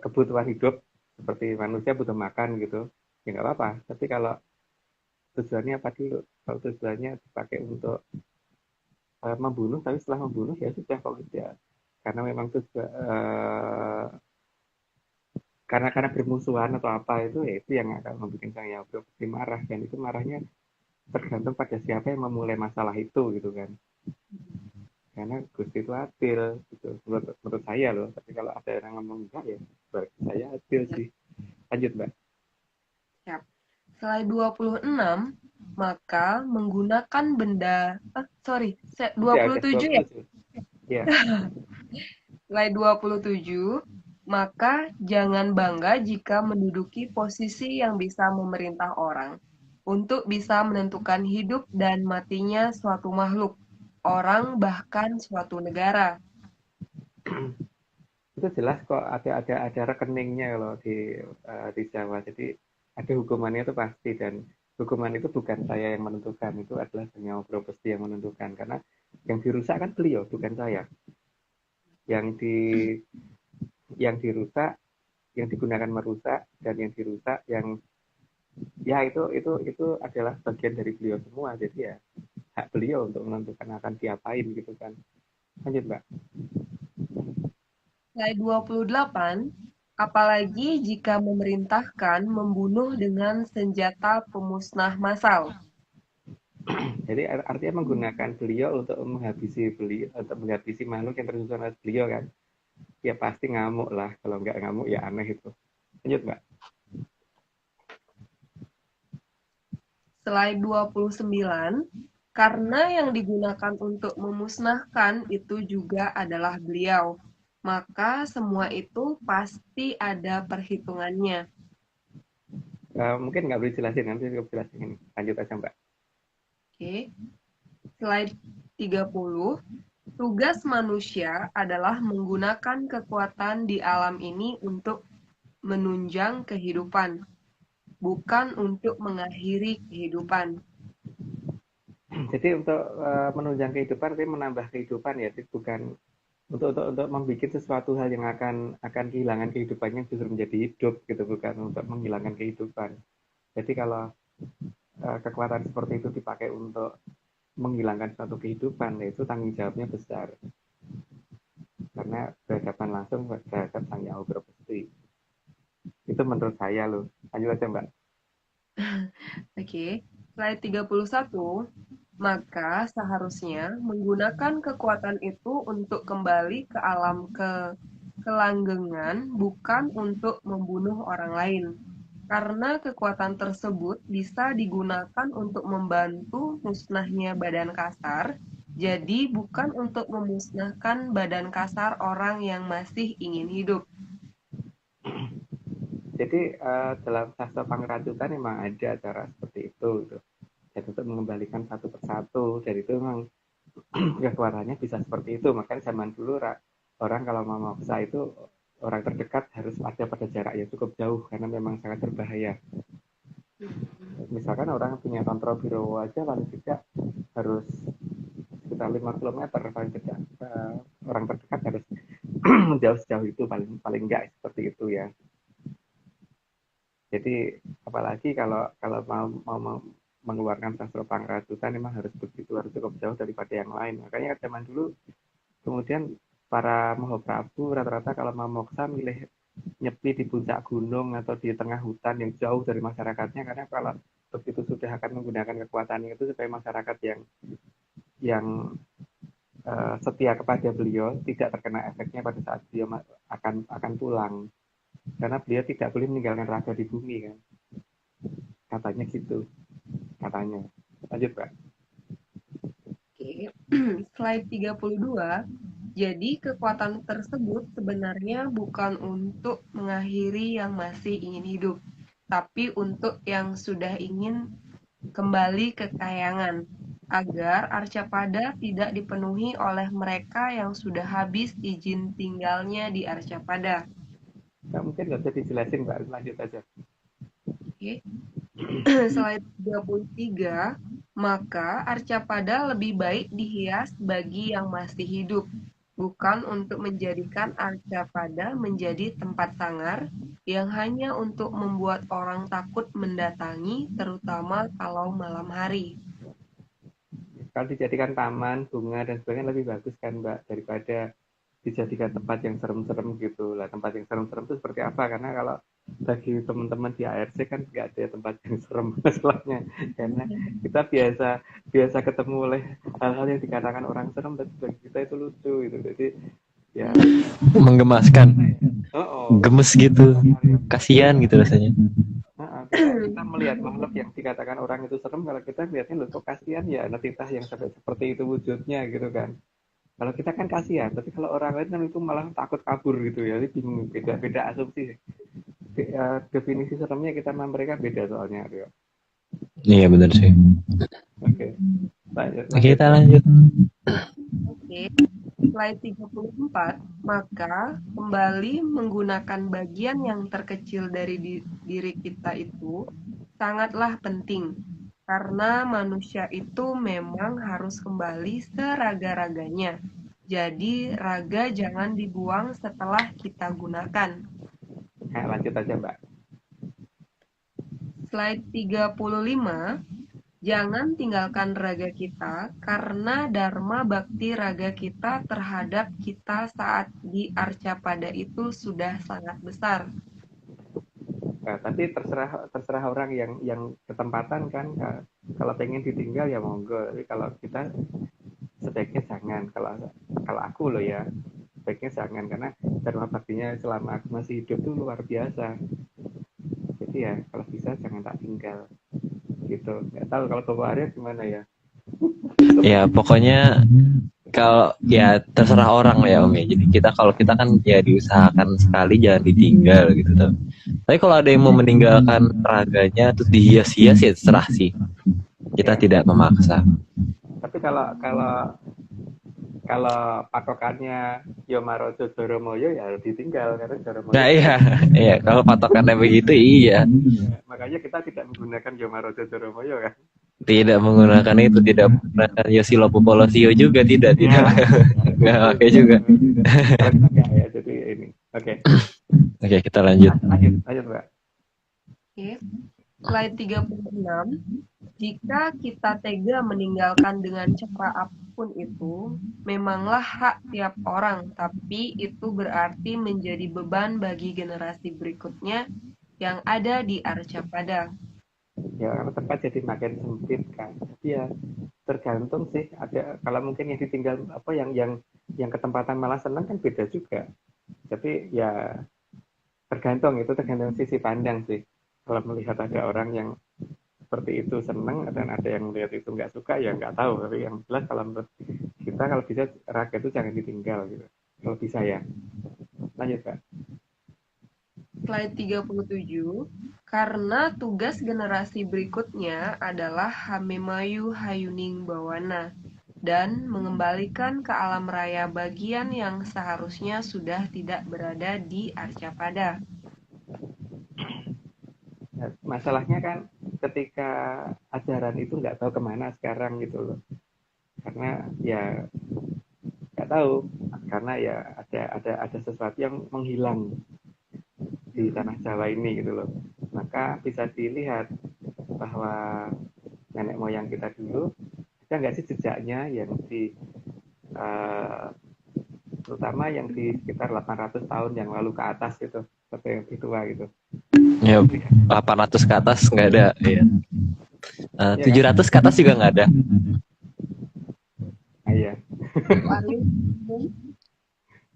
kebutuhan hidup seperti manusia butuh makan gitu, ya nggak apa-apa. Tapi kalau tujuannya apa dulu? Kalau tujuannya dipakai untuk membunuh, tapi setelah membunuh ya sudah, kalau tidak, karena memang tujuan karena bermusuhan atau apa itu, ya itu yang akan membuat Sang Hyang Ograpresti marah, dan itu marahnya tergantung pada siapa yang memulai masalah itu gitu kan. Karena Gusti itu adil gitu, menurut saya loh. Tapi kalau ada orang ngomong enggak ya berarti saya adil sih. Lanjut Mbak. Siap. Slide 26, maka menggunakan benda, Udah 27 ya? 27 ya. Slide 27, maka jangan bangga jika menduduki posisi yang bisa memerintah orang, untuk bisa menentukan hidup dan matinya suatu makhluk, orang bahkan suatu negara. Itu jelas kok, ada rekeningnya kalau di Jawa. Jadi ada hukumannya itu pasti, dan hukuman itu bukan saya yang menentukan, itu adalah Sang Hyang Obrapresti yang menentukan, karena yang dirusak kan beliau, bukan saya. Yang dirusak, yang digunakan merusak, dan yang dirusak yang ya itu adalah bagian dari beliau semua. Jadi ya hak beliau untuk menentukan akan diapain gitu kan. Lanjut Mbak. Slide 28, apalagi jika memerintahkan membunuh dengan senjata pemusnah massal. Jadi artinya menggunakan beliau untuk menghabisi makhluk yang tersusun oleh beliau kan. Ya pasti ngamuk lah, kalau nggak ngamuk ya aneh itu. Lanjut Mbak. Slide 29, karena yang digunakan untuk memusnahkan itu juga adalah beliau, maka semua itu pasti ada perhitungannya. Mungkin nggak boleh jelasin, nanti saya jelasin ini. Lanjut aja Mbak. Oke. Slide 30, tugas manusia adalah menggunakan kekuatan di alam ini untuk menunjang kehidupan, bukan untuk mengakhiri kehidupan. Jadi untuk menunjang kehidupan, tapi menambah kehidupan ya, jadi bukan untuk membuat sesuatu hal yang akan kehilangan kehidupannya justru menjadi hidup gitu, bukan untuk menghilangkan kehidupan. Jadi kalau kekuatan seperti itu dipakai untuk menghilangkan suatu kehidupan, ya itu tanggung jawabnya besar, karena berhadapan langsung terhadap Sang Hyang Obrapresti. Itu menurut saya loh. Lanjut aja Mbak. Oke. Slide 31, maka seharusnya menggunakan kekuatan itu untuk kembali ke alam kelanggengan, bukan untuk membunuh orang lain. Karena kekuatan tersebut bisa digunakan untuk membantu musnahnya badan kasar, jadi bukan untuk memusnahkan badan kasar orang yang masih ingin hidup. Jadi dalam sastra Pangratutan memang ada cara seperti itu gitu. Dan untuk mengembalikan satu persatu, dan itu memang kekuatannya bisa seperti itu. Makanya zaman dulu orang kalau mau memaksa itu orang terdekat harus ada pada jarak yang cukup jauh karena memang sangat berbahaya. Misalkan orang punya kontrol biro aja paling tidak harus sekitar 5 kilometer paling tidak. Orang terdekat harus jauh sejauh itu paling paling enggak seperti itu ya. Jadi apalagi kalau kalau mau mengeluarkan sastra pangkatutan memang harus begitu, harus cukup jauh daripada yang lain. Makanya zaman dulu kemudian para Mahaprabu rata-rata kalau mau moksa milih nyepi di puncak gunung atau di tengah hutan yang jauh dari masyarakatnya, karena kalau begitu sudah akan menggunakan kekuatan itu supaya masyarakat yang setia kepada beliau tidak terkena efeknya pada saat beliau akan pulang, karena beliau tidak boleh meninggalkan raga di bumi kan, katanya gitu, katanya. Lanjut Pak. Oke. Slide 32. Jadi kekuatan tersebut sebenarnya bukan untuk mengakhiri yang masih ingin hidup, tapi untuk yang sudah ingin kembali ke kayangan, agar Arcapada tidak dipenuhi oleh mereka yang sudah habis izin tinggalnya di Arcapada. Nggak mungkin nggak bisa dijelasin Pak, lanjut aja. Oke. Slide 33. Maka Arcapada lebih baik dihias bagi yang masih hidup, bukan untuk menjadikan Arcapada menjadi tempat sangar yang hanya untuk membuat orang takut mendatangi, terutama kalau malam hari. Kalau dijadikan taman, bunga dan sebagainya lebih bagus kan Mbak, daripada dijadikan tempat yang serem-serem gitu lah. Tempat yang serem-serem itu seperti apa? Karena kalau bagi teman-teman di ARC kan nggak ada tempat yang serem masalahnya, karena kita biasa ketemu oleh hal-hal yang dikatakan orang serem, tapi bagi kita itu lucu gitu. Jadi ya Menggemaskan, oh gemes gitu, kasihan gitu rasanya. kita melihat makhluk yang dikatakan orang itu serem, kalau kita melihatnya loh kok kasihan ya, natitah yang sampai seperti itu wujudnya gitu kan. Kalau kita kan kasihan, tapi kalau orang lain kan itu malah takut kabur gitu ya. Jadi bingung, beda asumsi. Definisi seremnya kita sama mereka beda soalnya. Rio. Iya benar sih. Oke. Lanjut. Oke, kita lanjut. Oke. Slide 34, maka kembali menggunakan bagian yang terkecil dari diri kita itu sangatlah penting, karena manusia itu memang harus kembali seraga-raganya. Jadi raga jangan dibuang setelah kita gunakan. Nah, lanjut aja Mbak. Slide 35, jangan tinggalkan raga kita, karena dharma bakti raga kita terhadap kita saat di Arcapada itu sudah sangat besar. Nah, tapi terserah orang yang ketempatan kan. Kalau pengen ditinggal ya monggo. Tapi kalau kita sebaiknya jangan. Kalau aku loh ya, sebaiknya jangan, karena dharma baktinya selama aku masih hidup tuh luar biasa. Jadi ya kalau bisa jangan tak tinggal. Gitu. Nggak tahu kalau Bapak Arya gimana ya. Ya pokoknya kalau ya terserah orang lah ya Om ya. Jadi kalau kita kan ya diusahakan sekali jangan ditinggal gitu. Tapi kalau ada yang mau meninggalkan raganya terus dihias-hias ya terserah sih. Kita tidak memaksa. Tapi kalau patokannya Yomarojo Joromoyo ya harus ditinggal, karena Joromoyo. Nah iya kalau patokannya begitu iya. Makanya kita tidak menggunakan Yomarojo Joromoyo kan. Tidak menggunakan itu, tidak menggunakan Yosilo Popolosio juga, tidak nggak pakai juga. Enggak ya, jadi ini. Oke, kita lanjut Mbak. Oke. Slide 36. Jika kita tega meninggalkan dengan cara apapun itu, memanglah hak tiap orang, tapi itu berarti menjadi beban bagi generasi berikutnya yang ada di Arcapada. Ya kalau tempat jadi makin sempit kan. Tapi ya tergantung sih. Ada kalau mungkin yang ditinggal apa yang ketempatan malah senang kan beda juga. Tapi ya tergantung sisi pandang sih. Kalau melihat ada orang yang seperti itu senang dan ada yang melihat itu nggak suka ya nggak tahu. Tapi yang jelas kalau menurut kita kalau bisa raga itu jangan ditinggal gitu. Kalau bisa ya. Lanjut Pak. Slide 37. Karena tugas generasi berikutnya adalah Hamemayu Hayuning Bawana. dan mengembalikan ke alam raya bagian yang seharusnya sudah tidak berada di Arcapada. Nah, masalahnya kan ketika ajaran itu nggak tahu kemana sekarang gitu loh. Karena ya nggak tahu, karena ya ada sesuatu yang menghilang di tanah Jawa ini gitu loh. Maka bisa dilihat bahwa nenek moyang kita dulu ada nggak sih jejaknya yang di terutama yang di sekitar 800 tahun yang lalu ke atas gitu, seperti yang tua gitu. Ya, 800 ke atas nggak ada. Iya. 700 ke atas juga nggak ada. Iya.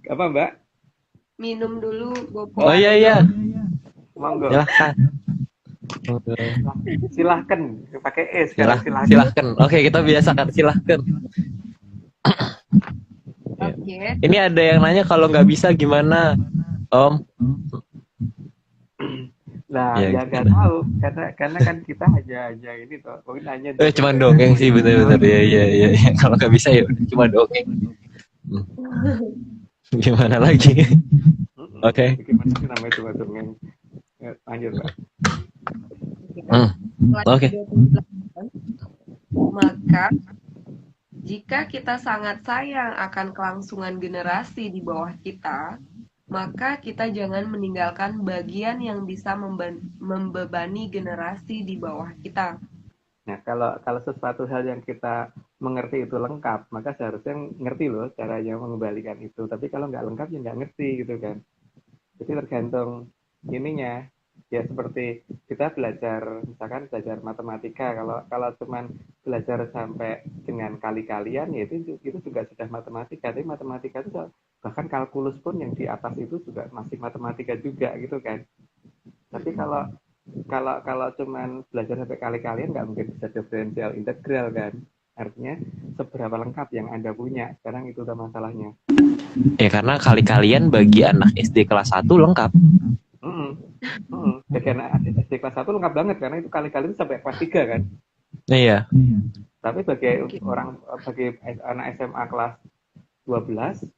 Apa Mbak? Minum dulu, Bopo. Oh iya. Monggo. Silahkan. Silahkan pakai es sekarang Silahkan. Oke, kita biasakan silahkan. Oke. Ini ada yang nanya kalau nggak bisa gimana, Om? Nah, Ya, ya nggak tahu karena kan kita aja ini toh. Mungkin nanya. Cuma dongeng sih bener-bener ya. Kalau nggak bisa ya udah, cuma dongeng. Gimana lagi? Oke. Gimana sih namanya cuma dongeng? Ya, lanjut Mbak. Oke. Maka jika kita sangat sayang akan kelangsungan generasi di bawah kita, maka kita jangan meninggalkan bagian yang bisa membebani generasi di bawah kita. Nah, kalau sesuatu hal yang kita mengerti itu lengkap, maka seharusnya ngerti loh caranya mengembalikan itu. Tapi kalau nggak lengkap ya nggak ngerti gitu kan. Jadi tergantung ininya. Ya seperti kita belajar, misalkan belajar matematika, kalau cuman belajar sampai dengan kali-kalian, ya itu juga sudah matematika. Tapi matematika itu bahkan kalkulus pun yang di atas itu juga masih matematika juga gitu kan. Tapi kalau cuman belajar sampai kali-kalian nggak mungkin bisa diferensial integral kan. Artinya seberapa lengkap yang Anda punya. Sekarang itu udah masalahnya. Ya karena kali-kalian bagi anak SD kelas 1 lengkap. Ya, karena SD kelas 1 lengkap banget karena itu kali-kali itu sampai kelas 3 kan. Iya. Tapi bagi anak SMA kelas 12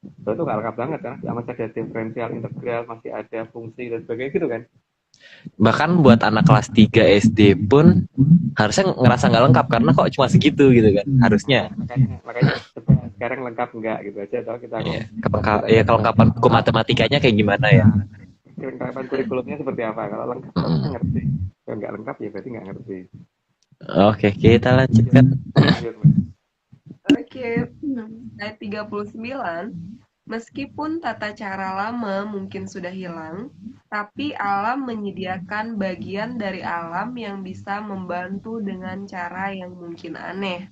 itu nggak lengkap banget karena masih ada diferensial integral, masih ada fungsi dan sebagainya gitu kan. Bahkan buat anak kelas 3 SD pun harusnya ngerasa nggak lengkap karena kok cuma segitu gitu kan harusnya. Makanya sekarang lengkap enggak gitu aja toh kita. Ya kelengkapan buku matematikanya kayak gimana ya? Kelengkapan kurikulumnya seperti apa? Kalau lengkap ngerti. Kalau nggak lengkap ya berarti nggak ngerti. Oke, kita lanjutkan. Oke, ayat 39. Meskipun tata cara lama mungkin sudah hilang, tapi alam menyediakan bagian dari alam yang bisa membantu dengan cara yang mungkin aneh.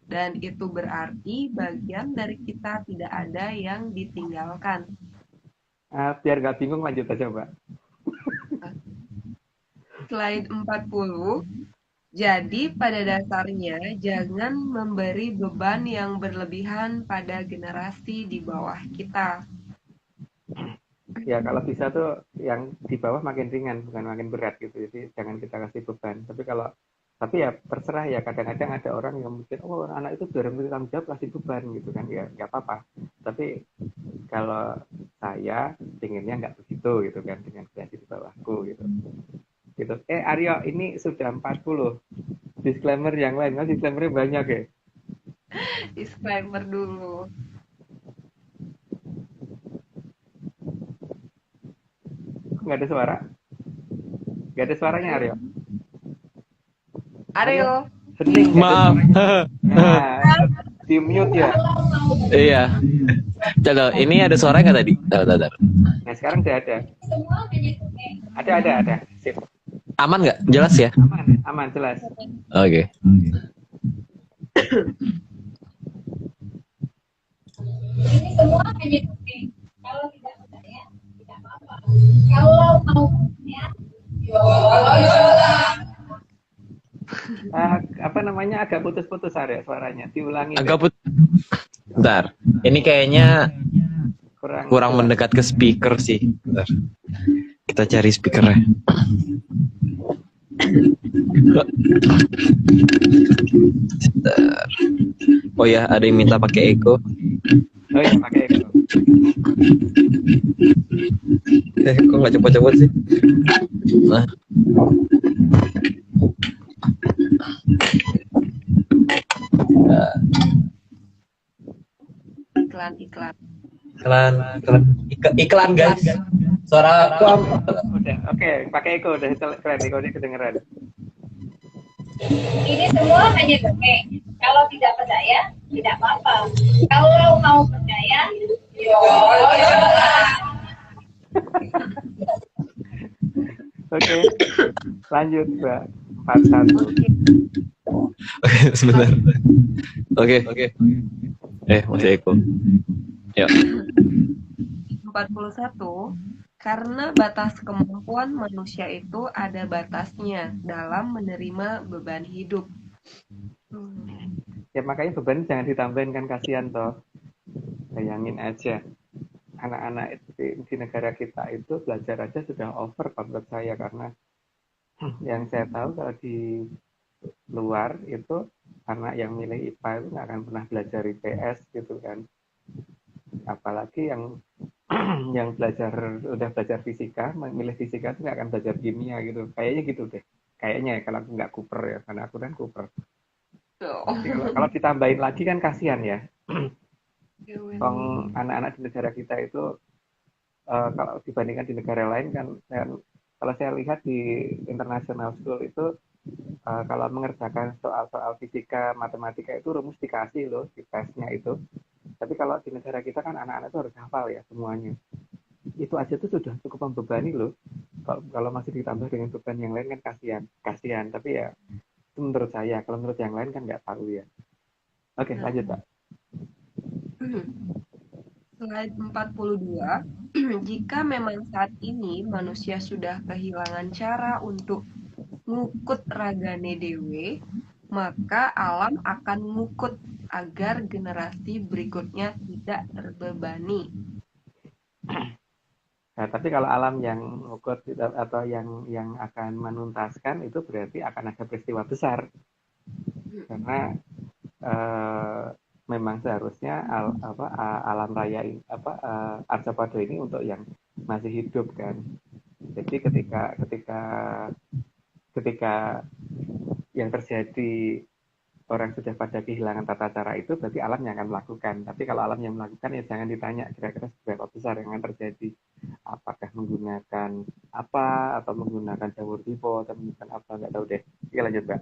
Dan itu berarti bagian dari kita tidak ada yang ditinggalkan. Biar nggak bingung lanjut aja Mbak. Slide 40. Jadi pada dasarnya jangan memberi beban yang berlebihan pada generasi di bawah kita. Ya kalau bisa tuh yang di bawah makin ringan bukan makin berat gitu. Jadi jangan kita kasih beban. Tapi ya terserah ya, kadang-kadang ada orang yang mungkin anak itu biar tanggung jawab kasih beban gitu kan, ya nggak apa-apa. Tapi kalau saya inginnya nggak begitu gitu kan, dengan generasi di bawahku gitu. Aryo, ini sudah 40. Disclaimer yang lain, kan disclaimernya banyak ya. Disclaimer dulu. Nggak ada suara? Nggak ada suaranya Aryo? Aryo. Hening. Maaf. Nah, di mute ya. Iya. Coba, ini ada suara nggak tadi? Bentar. Nah sekarang sudah ada. Ada. Sip. Aman nggak? Jelas ya? Aman, jelas. Oke. Ini semua hanya dongeng. Kalau tidak percaya, tidak apa-apa. Kalau mau percaya, Apa namanya, agak putus-putus Arya suaranya. Diulangi. Agak Bentar. Ini kayaknya kurang mendekat ke speaker sih. Bentar. Kita cari speakernya. Bentar. Oh ya, ada yang minta pakai echo. Oh iya, pakai echo. Kok nggak cepet-cepet sih? Nah, Iklan. Iklan guys. Suara aku Udah, oke, pakai echo udah keren, echo-nya kedengeran. Ini semua hanya dongeng. Kalau tidak percaya, tidak apa-apa. Kalau mau percaya, yo. Oke, lanjut Mbak. 41. sebentar. Oke. Masih echo. Ya. 41. Karena batas kemampuan manusia itu ada batasnya dalam menerima beban hidup. Ya makanya beban jangan ditambahin kan, kasihan toh. Bayangin aja, anak-anak di negara kita itu belajar aja sudah over menurut saya, karena yang saya tahu kalau di luar itu anak yang milih IPA itu nggak akan pernah belajar IPS gitu kan, apalagi yang yang udah belajar fisika, memilih fisika itu nggak akan belajar kimia gitu, kayaknya gitu deh, kayaknya ya, kalau aku nggak kuper ya, karena aku kan kuper. Jadi kalau ditambahin lagi kan kasihan ya. Anak-anak di negara kita itu kalau dibandingkan di negara lain kan, dan kalau saya lihat di international school itu kalau mengerjakan soal-soal fisika, matematika itu rumus dikasih loh di tesnya itu. Tapi kalau di negara kita kan anak-anak itu harus hafal ya semuanya. Itu aja tuh sudah cukup membebani loh. Kalau masih ditambah dengan beban yang lain kan kasihan. Tapi ya itu menurut saya. Kalau menurut yang lain kan nggak tahu ya. Oke, lanjut Pak. Slide 42. Jika memang saat ini manusia sudah kehilangan cara untuk ngukut ragane dewe, maka alam akan ngukut agar generasi berikutnya tidak terbebani. Nah, tapi kalau alam yang ngukut atau yang akan menuntaskan itu berarti akan ada peristiwa besar. Karena memang seharusnya alam raya Arjapado ini untuk yang masih hidup kan. Jadi ketika yang terjadi orang sudah pada kehilangan tata cara itu, berarti alam yang akan melakukan. Tapi kalau alam yang melakukan ya jangan ditanya kira-kira seberapa besar yang akan terjadi. Apakah menggunakan apa, atau menggunakan jamur tivo, atau menggunakan apa, nggak tahu deh. Oke, lanjut Mbak.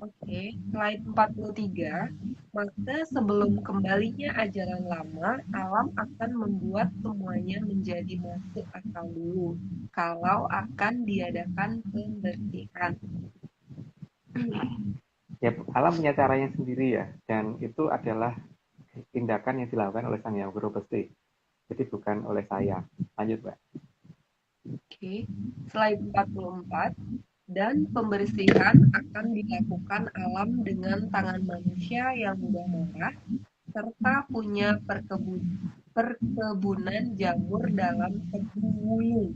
Oke, slide 43. Maka sebelum kembalinya ajaran lama, alam akan membuat semuanya menjadi masuk akal dulu. Kalau akan diadakan pembersihan. Ya, alam punya caranya sendiri ya, dan itu adalah tindakan yang dilakukan oleh Sang Hyang Wiro Besti. Jadi bukan oleh saya. Lanjut, Mbak. Oke, slide 44. Dan pembersihan akan dilakukan alam dengan tangan manusia yang mudah marah, serta punya perkebunan jamur dalam tebu wulung.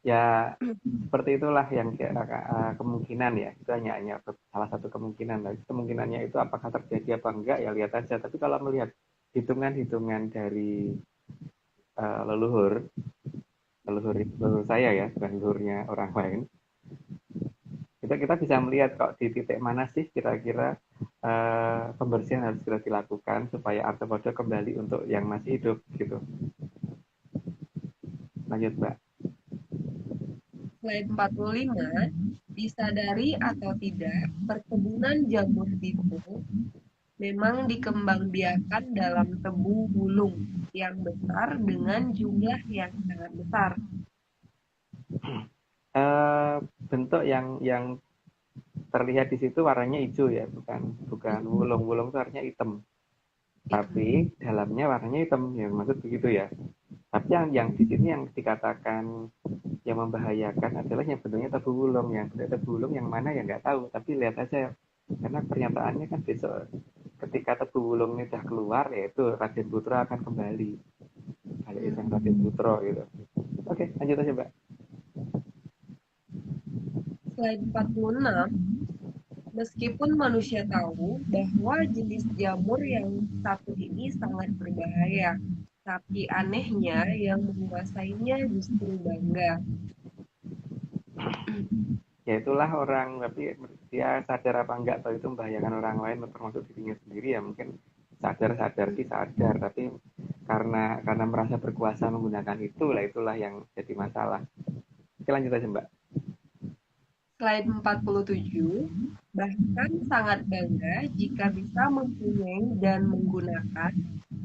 Ya, seperti itulah yang kemungkinan ya. Itu hanya salah satu kemungkinan. Nah, kemungkinannya itu apakah terjadi apa enggak, ya lihat aja. Tapi kalau melihat hitungan-hitungan dari leluhur saya ya, bukan leluhurnya orang lain, kita bisa melihat kok di titik mana sih kira-kira pembersihan harus segera dilakukan supaya Arthropoda kembali untuk yang masih hidup gitu. Lanjut Mbak. Slide 45, disadari atau tidak, perkebunan jamur tivo memang dikembangbiakan dalam tebu wulung yang besar dengan jumlah yang sangat besar. Bentuk yang terlihat di situ warnanya hijau ya, bukan wulung. Wulung itu artinya hitam. Tapi dalamnya warnanya hitam, ya maksud begitu ya. Tapi yang di sini yang dikatakan yang membahayakan adalah yang bentuknya tebu wulung. Yang bentuk tebu wulung yang mana ya nggak tahu. Tapi lihat aja, karena pernyataannya kan besok ketika tebu wulung ini sudah keluar, yaitu Raden Putra akan kembali. Balik sang Raden Putra gitu. Oke, lanjut aja Mbak. Slide 46, meskipun manusia tahu bahwa jenis jamur yang satu ini sangat berbahaya, tapi anehnya yang menguasainya justru bangga. Ya itulah orang, tapi dia sadar apa enggak atau itu membahayakan orang lain termasuk dirinya sendiri, ya mungkin sadar sih sadar, tapi karena merasa berkuasa menggunakan itulah yang jadi masalah. Oke, lanjut aja Mbak. Slide 47, bahkan sangat bangga jika bisa mempunyai dan menggunakan,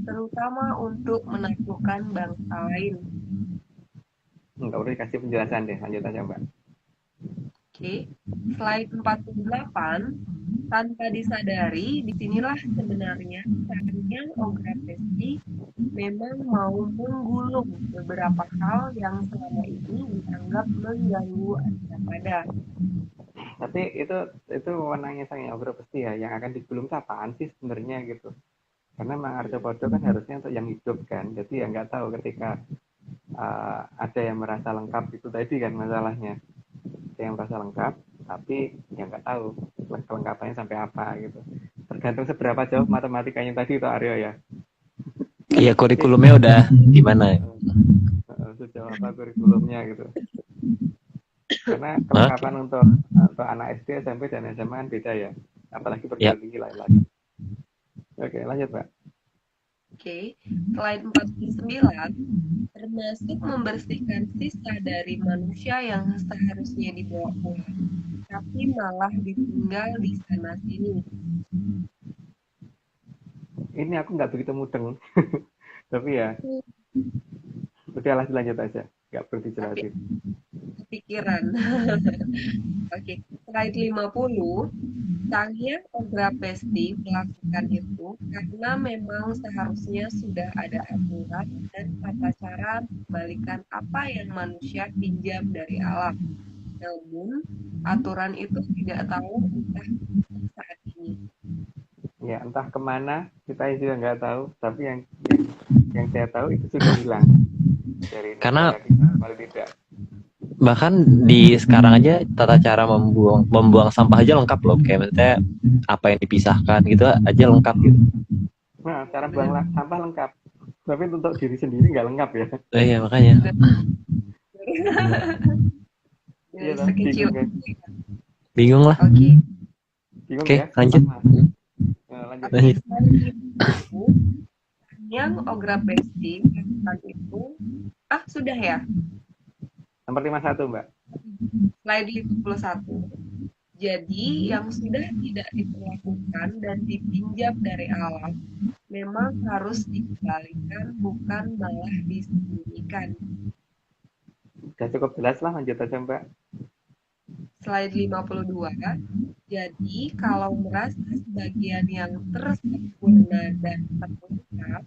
terutama untuk menaklukkan bangsa lain. Enggak udah dikasih penjelasan deh, lanjut aja Mbak. Oke, slide 48, tanpa disadari, disinilah sebenarnya caranya Ograpesti memang mau menggulung beberapa hal yang selama ini dianggap mengganggu Arthropoda. Tapi itu wewenangnya sang Ograpesti ya, yang akan digulung apaan sih sebenarnya gitu. Karena Mang Arthropoda kan harusnya untuk yang hidup kan, jadi ya nggak tahu ketika ada yang merasa lengkap itu tadi kan masalahnya. Ada yang merasa lengkap, tapi ya nggak tahu kelengkapannya sampai apa gitu. Tergantung seberapa jauh matematikanya tadi itu Aryo ya. Iya, kurikulumnya udah gimana? Sejauh apa kurikulumnya gitu. Karena Oke. kelengkapan untuk anak SD, SMP, dan SMA kan beda ya. Apalagi Ya. perguruan tinggi lain-lain. Oke, lanjut Pak. Oke, slide 49, termasuk membersihkan sisa dari manusia yang seharusnya dibawa pulang, tapi malah ditinggal di sana-sini. Ini aku nggak begitu mudeng. Tapi ya, udahlah lanjut aja. Nggak perlu dijelasin. Kepikiran. Oke, slide 50, Sang-Hyang Ograpesti melakukan itu karena memang seharusnya sudah ada aturan dan tata cara mengembalikan apa yang manusia pinjam dari alam. Namun, aturan itu tidak tahu entah saat ini. Ya, entah kemana, kita juga nggak tahu. Tapi yang saya tahu itu sudah hilang dari Karena negara kita, paling tidak. bahkan di sekarang aja tata cara membuang sampah aja lengkap loh, kayak maksudnya apa yang dipisahkan gitu aja lengkap gitu. Nah, cara buang sampah lengkap. Tapi untuk diri sendiri nggak lengkap ya. Iya makanya. Iya, Dari sekecil. bingung kan? Bingung lah. Oke. Bingung Oke, ya? lanjut. Lanjut. Oke, yang Ograpesti melakukan itu, sudah ya? Nomor 51, Mbak. Slide 51. Jadi, yang sudah tidak diperlakukan dan dipinjam dari alam memang harus dikembalikan, bukan malah disembunyikan. Sudah cukup jelas lah, lanjut aja Mbak. Slide 52. Jadi, kalau merasa sebagian yang tersempurna dan terlengkap,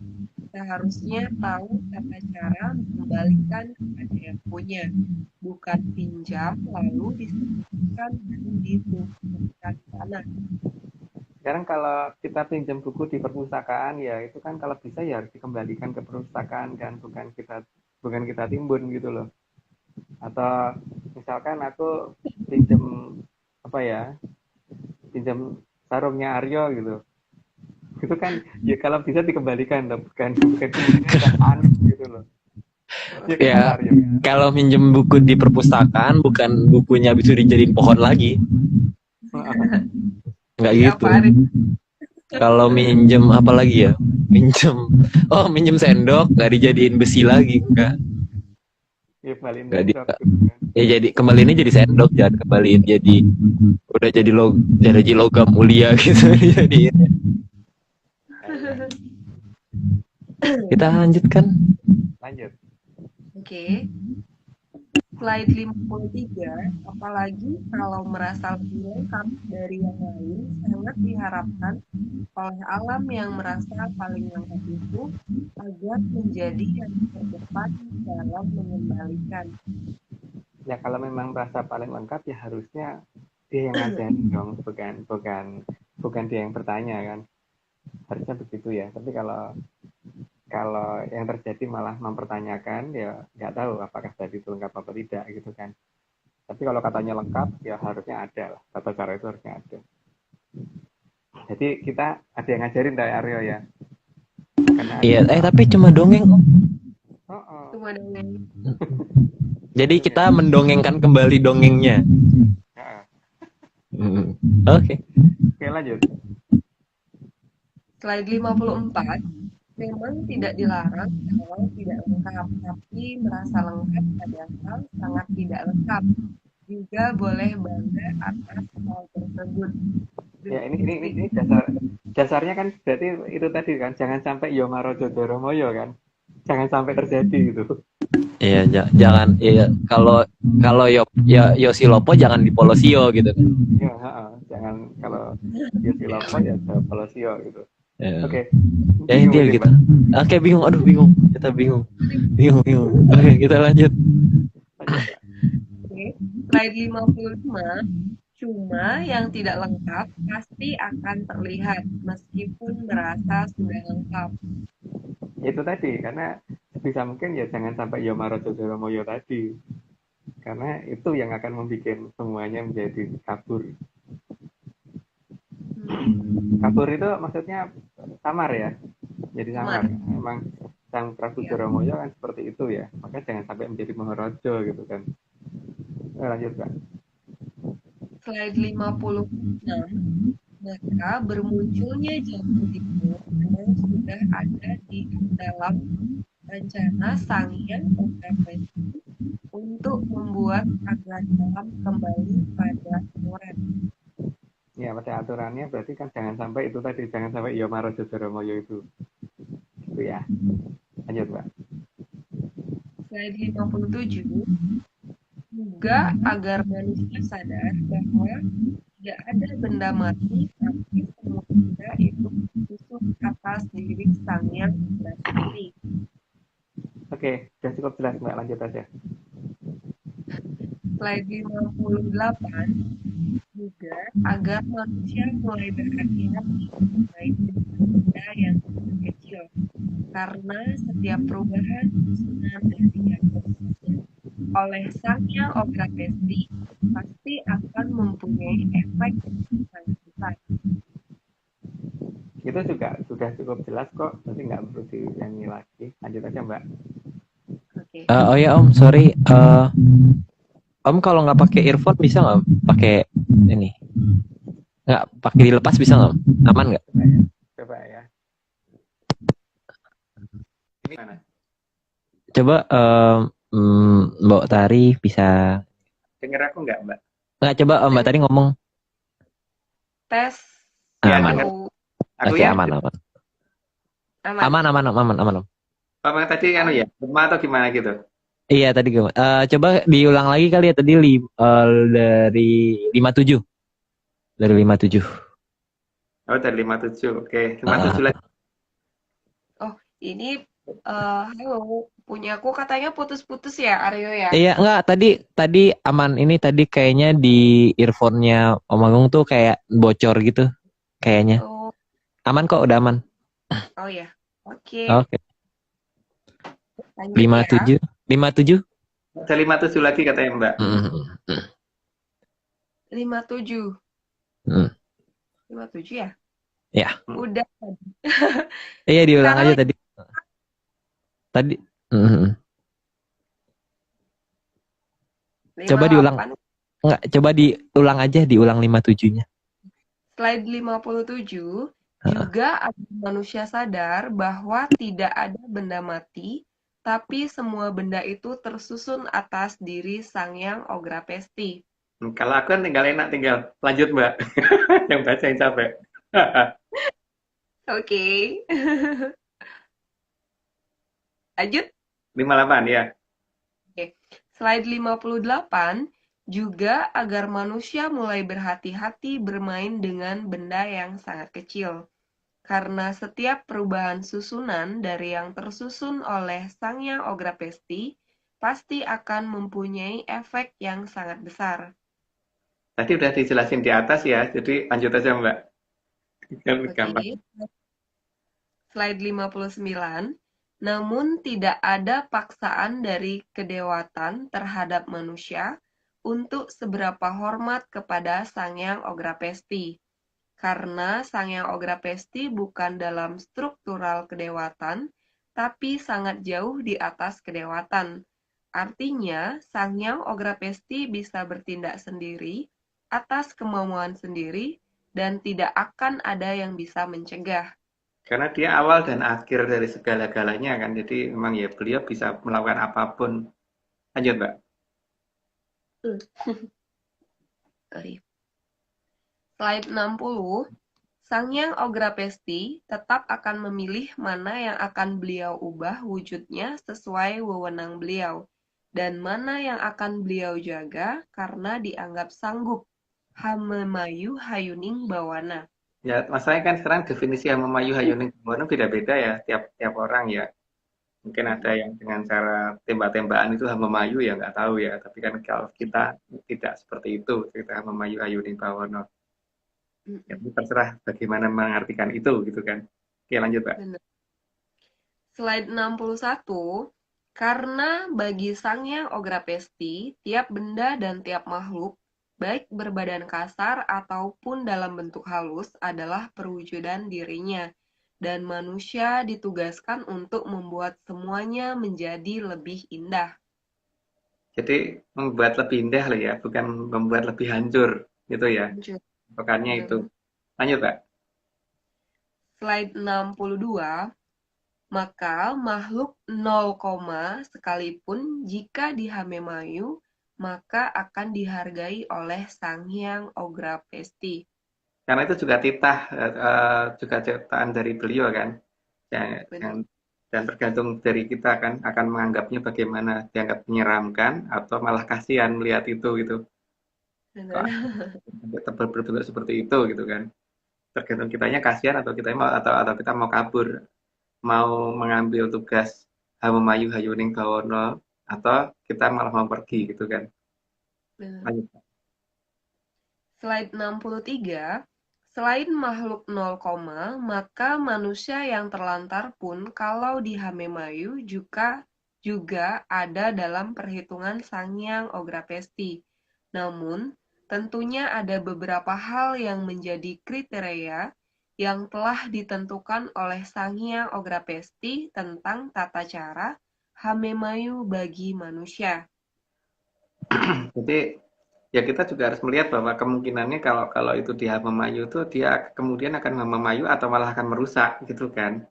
seharusnya tahu tata cara mengembalikan kepada yang punya, bukan pinjam lalu disembunyikan dan ditumpukan sana. Sekarang kalau kita pinjam buku di perpustakaan ya itu kan kalau bisa ya harus dikembalikan ke perpustakaan kan, bukan kita timbun gitu loh. Atau misalkan aku pinjam pinjam sarungnya Aryo gitu, itu kan ya kalau bisa dikembalikan loh, bukan aneh gitu loh ya. Kalau minjem buku di perpustakaan bukan bukunya bisa dijadiin pohon lagi, nggak gitu. Kalau minjem apa lagi ya, minjem sendok nggak dijadiin besi lagi, enggak. Nggak sendok, ya jadi kembaliinnya jadi sendok, jangan kembaliin udah jadi logam mulia gitu. Jadi kita lanjutkan. Lanjut. Oke. Slide 53, apalagi kalau merasa lebih lengkap dari yang lain, sangat diharapkan oleh alam yang merasa paling lengkap itu agar menjadi yang terdepan dalam mengembalikan. Ya kalau memang merasa paling lengkap ya harusnya dia yang ngajarin dong, bukan dia yang bertanya kan. Harusnya begitu ya. Tapi kalau yang terjadi malah mempertanyakan ya nggak tahu apakah tadi itu lengkap apa tidak gitu kan. Tapi kalau katanya lengkap, ya harusnya ada lah. Tata cara itu harusnya ada. Jadi kita ada yang ngajarin dari Aryo ya. Karena Iya, tapi cuma dongeng Om. oh. Cuma dengan Jadi kita mendongengkan kembali dongengnya. Heeh. Oke. Oke, lanjut. slide 54, memang tidak dilarang kalau tidak lengkap, tapi merasa lengkap padahal sangat tidak lengkap. Juga boleh bangga atas hal tersebut. Ya ini dasarnya kan berarti itu tadi kan, jangan sampai yo marojo doromoyo kan. Jangan sampai terjadi gitu. Iya, jangan iya kalau Yosilopo jangan di Polosio gitu kan. Ya, jangan kalau yo silopo ya polosio gitu. Ya. Oke. Ya intinya gitu. Oke, bingung. Aduh, bingung. Kita bingung. Oke, kita lanjut. Oke, slide 55, cuma yang tidak lengkap pasti akan terlihat meskipun merasa sudah lengkap. Itu tadi, karena bisa mungkin ya jangan sampai yo marojo doromoyo tadi. Karena itu yang akan membuat semuanya menjadi kabur. Kabur itu maksudnya samar ya. Jadi samar. Memang Sang Prabu Doromoyo kan seperti itu ya. Maka jangan sampai menjadi Maharaja gitu kan. Lanjut Kak. Slide 56, maka bermunculnya jamu itu memang sudah ada di dalam rencana Sang Hyang Obrapesti untuk membuat agar dalam kembali pada aturan. Ya, pada aturannya berarti kan jangan sampai itu tadi, jangan sampai Yo Marojo Doromoyo itu. Gitu ya. Lanjut Mbak. Slide 57, juga agar manusia sadar bahwa tidak ada benda mati, tapi semua benda itu tersusuk atas diri Sang Hyang Obrapesti. Oke, sudah cukup jelas Mbak, lanjut aja. Slide 58, juga agar manusia mulai berhati-hati terkait dengan benda yang kecil, karena setiap perubahan susunan dari yang tersusun oleh Sang Hyang Obrapesti pasti akan mempunyai efek yang sangat besar. Itu juga sudah cukup jelas kok, nanti nggak perlu diulangi lagi. Lanjut aja Mbak. Oke. Oh ya Om, sorry. Om kalau nggak pakai earphone bisa nggak pakai ini? Nggak pakai dilepas bisa nggak? Aman nggak? Coba ya. Ini mana? Coba Mbak Tari bisa. Dengar aku nggak Mbak? Nggak, coba Mbak Tari ngomong. Tes. Ya, Aman. dengar. Aku Oke, ya. aman. Om. Apa tadi anu ya? Lemah atau gimana gitu? Iya tadi gue. Coba diulang lagi kali ya tadi dari 57. Dari 57. Oh, dari 57. Oke, 57 lagi. Oh, ini halo, punya aku katanya putus-putus ya, Aryo ya? Iya, enggak, tadi aman. Ini tadi kayaknya di earphone-nya Om Agung tuh kayak bocor gitu kayaknya. Oh, Aman kok, udah aman. oh ya. Oke. Oke. Lanjut ya. 57. Ada 57 lagi katanya Mbak. 57. Hmm. 57 ya? Ya. Udah. Iya, diulang Sekarang aja tadi. Tadi. Coba diulang. 58. Enggak, coba diulang aja, diulang 57-nya. Slide 57, juga agar manusia sadar bahwa tidak ada benda mati, tapi semua benda itu tersusun atas diri Sang Hyang Obrapesti. Kalau aku kan tinggal enak, tinggal lanjut Mbak. Yang baca yang capek. Oke. Lanjut. 58 ya. Slide 58, juga agar manusia mulai berhati-hati bermain dengan benda yang sangat kecil. Karena setiap perubahan susunan dari yang tersusun oleh Sang Hyang Obrapesti pasti akan mempunyai efek yang sangat besar. Tadi udah dijelasin di atas ya, jadi lanjut aja Mbak. Gampang. Slide 59, namun tidak ada paksaan dari kedewatan terhadap manusia untuk seberapa hormat kepada Sangyang Ograpesti. Karena Sangyang Ograpesti bukan dalam struktural kedewatan, tapi sangat jauh di atas kedewatan. Artinya, Sangyang Ograpesti bisa bertindak sendiri, atas kemauan sendiri, dan tidak akan ada yang bisa mencegah. Karena dia awal dan akhir dari segala-galanya kan. Jadi memang ya beliau bisa melakukan apapun. Lanjut, Mbak. Sorry. Slide 60, Sangyang Ograpesti tetap akan memilih mana yang akan beliau ubah wujudnya sesuai wewenang beliau, dan mana yang akan beliau jaga karena dianggap sanggup. Hamemayu Hayuning Bawana. Ya, masalahnya kan sekarang definisi Hamemayu Hayuning Bawana beda-beda ya tiap orang ya. Mungkin ada yang dengan cara tembak-tembakan itu Hamemayu ya nggak tahu ya. Tapi kan kalau kita tidak seperti itu, kita Hamemayu Hayuning Bawana. Ya, itu terserah bagaimana mengartikan itu gitu kan. Oke, lanjut, Pak. Benar. Slide 61, karena bagi Sangyang Ograpesti, tiap benda dan tiap makhluk, baik berbadan kasar ataupun dalam bentuk halus adalah perwujudan dirinya, dan manusia ditugaskan untuk membuat semuanya menjadi lebih indah. Jadi membuat lebih indah lah ya, bukan membuat lebih hancur gitu ya. Lanjut. Pokoknya Benar. itu. Lanjut, Pak. Slide 62, maka makhluk 0, sekalipun jika di Hamemayu, maka akan dihargai oleh Sangyang Ograpesti. Karena itu juga titah, juga ciptaan dari beliau kan. Benar. Dan tergantung dari kita kan akan menganggapnya bagaimana, dianggap menyeramkan atau malah kasihan melihat itu gitu. Benar. Kok berbentuk seperti itu gitu kan. Tergantung kitanya kasihan atau kita mau atau kita mau kabur, mau mengambil tugas Hamemayu Hayuning Bawana atau kita malah mau pergi gitu kan. Benar. Lanjut. Slide 63, selain makhluk 0, maka manusia yang terlantar pun kalau di Hamemayu juga ada dalam perhitungan Sangyang Ograpesti. Namun, tentunya ada beberapa hal yang menjadi kriteria yang telah ditentukan oleh Sangyang Ograpesti tentang tata cara Hamemayu bagi manusia. Jadi ya kita juga harus melihat bahwa kemungkinannya kalau itu dia memayu itu dia kemudian akan memayu atau malah akan merusak gitu kan.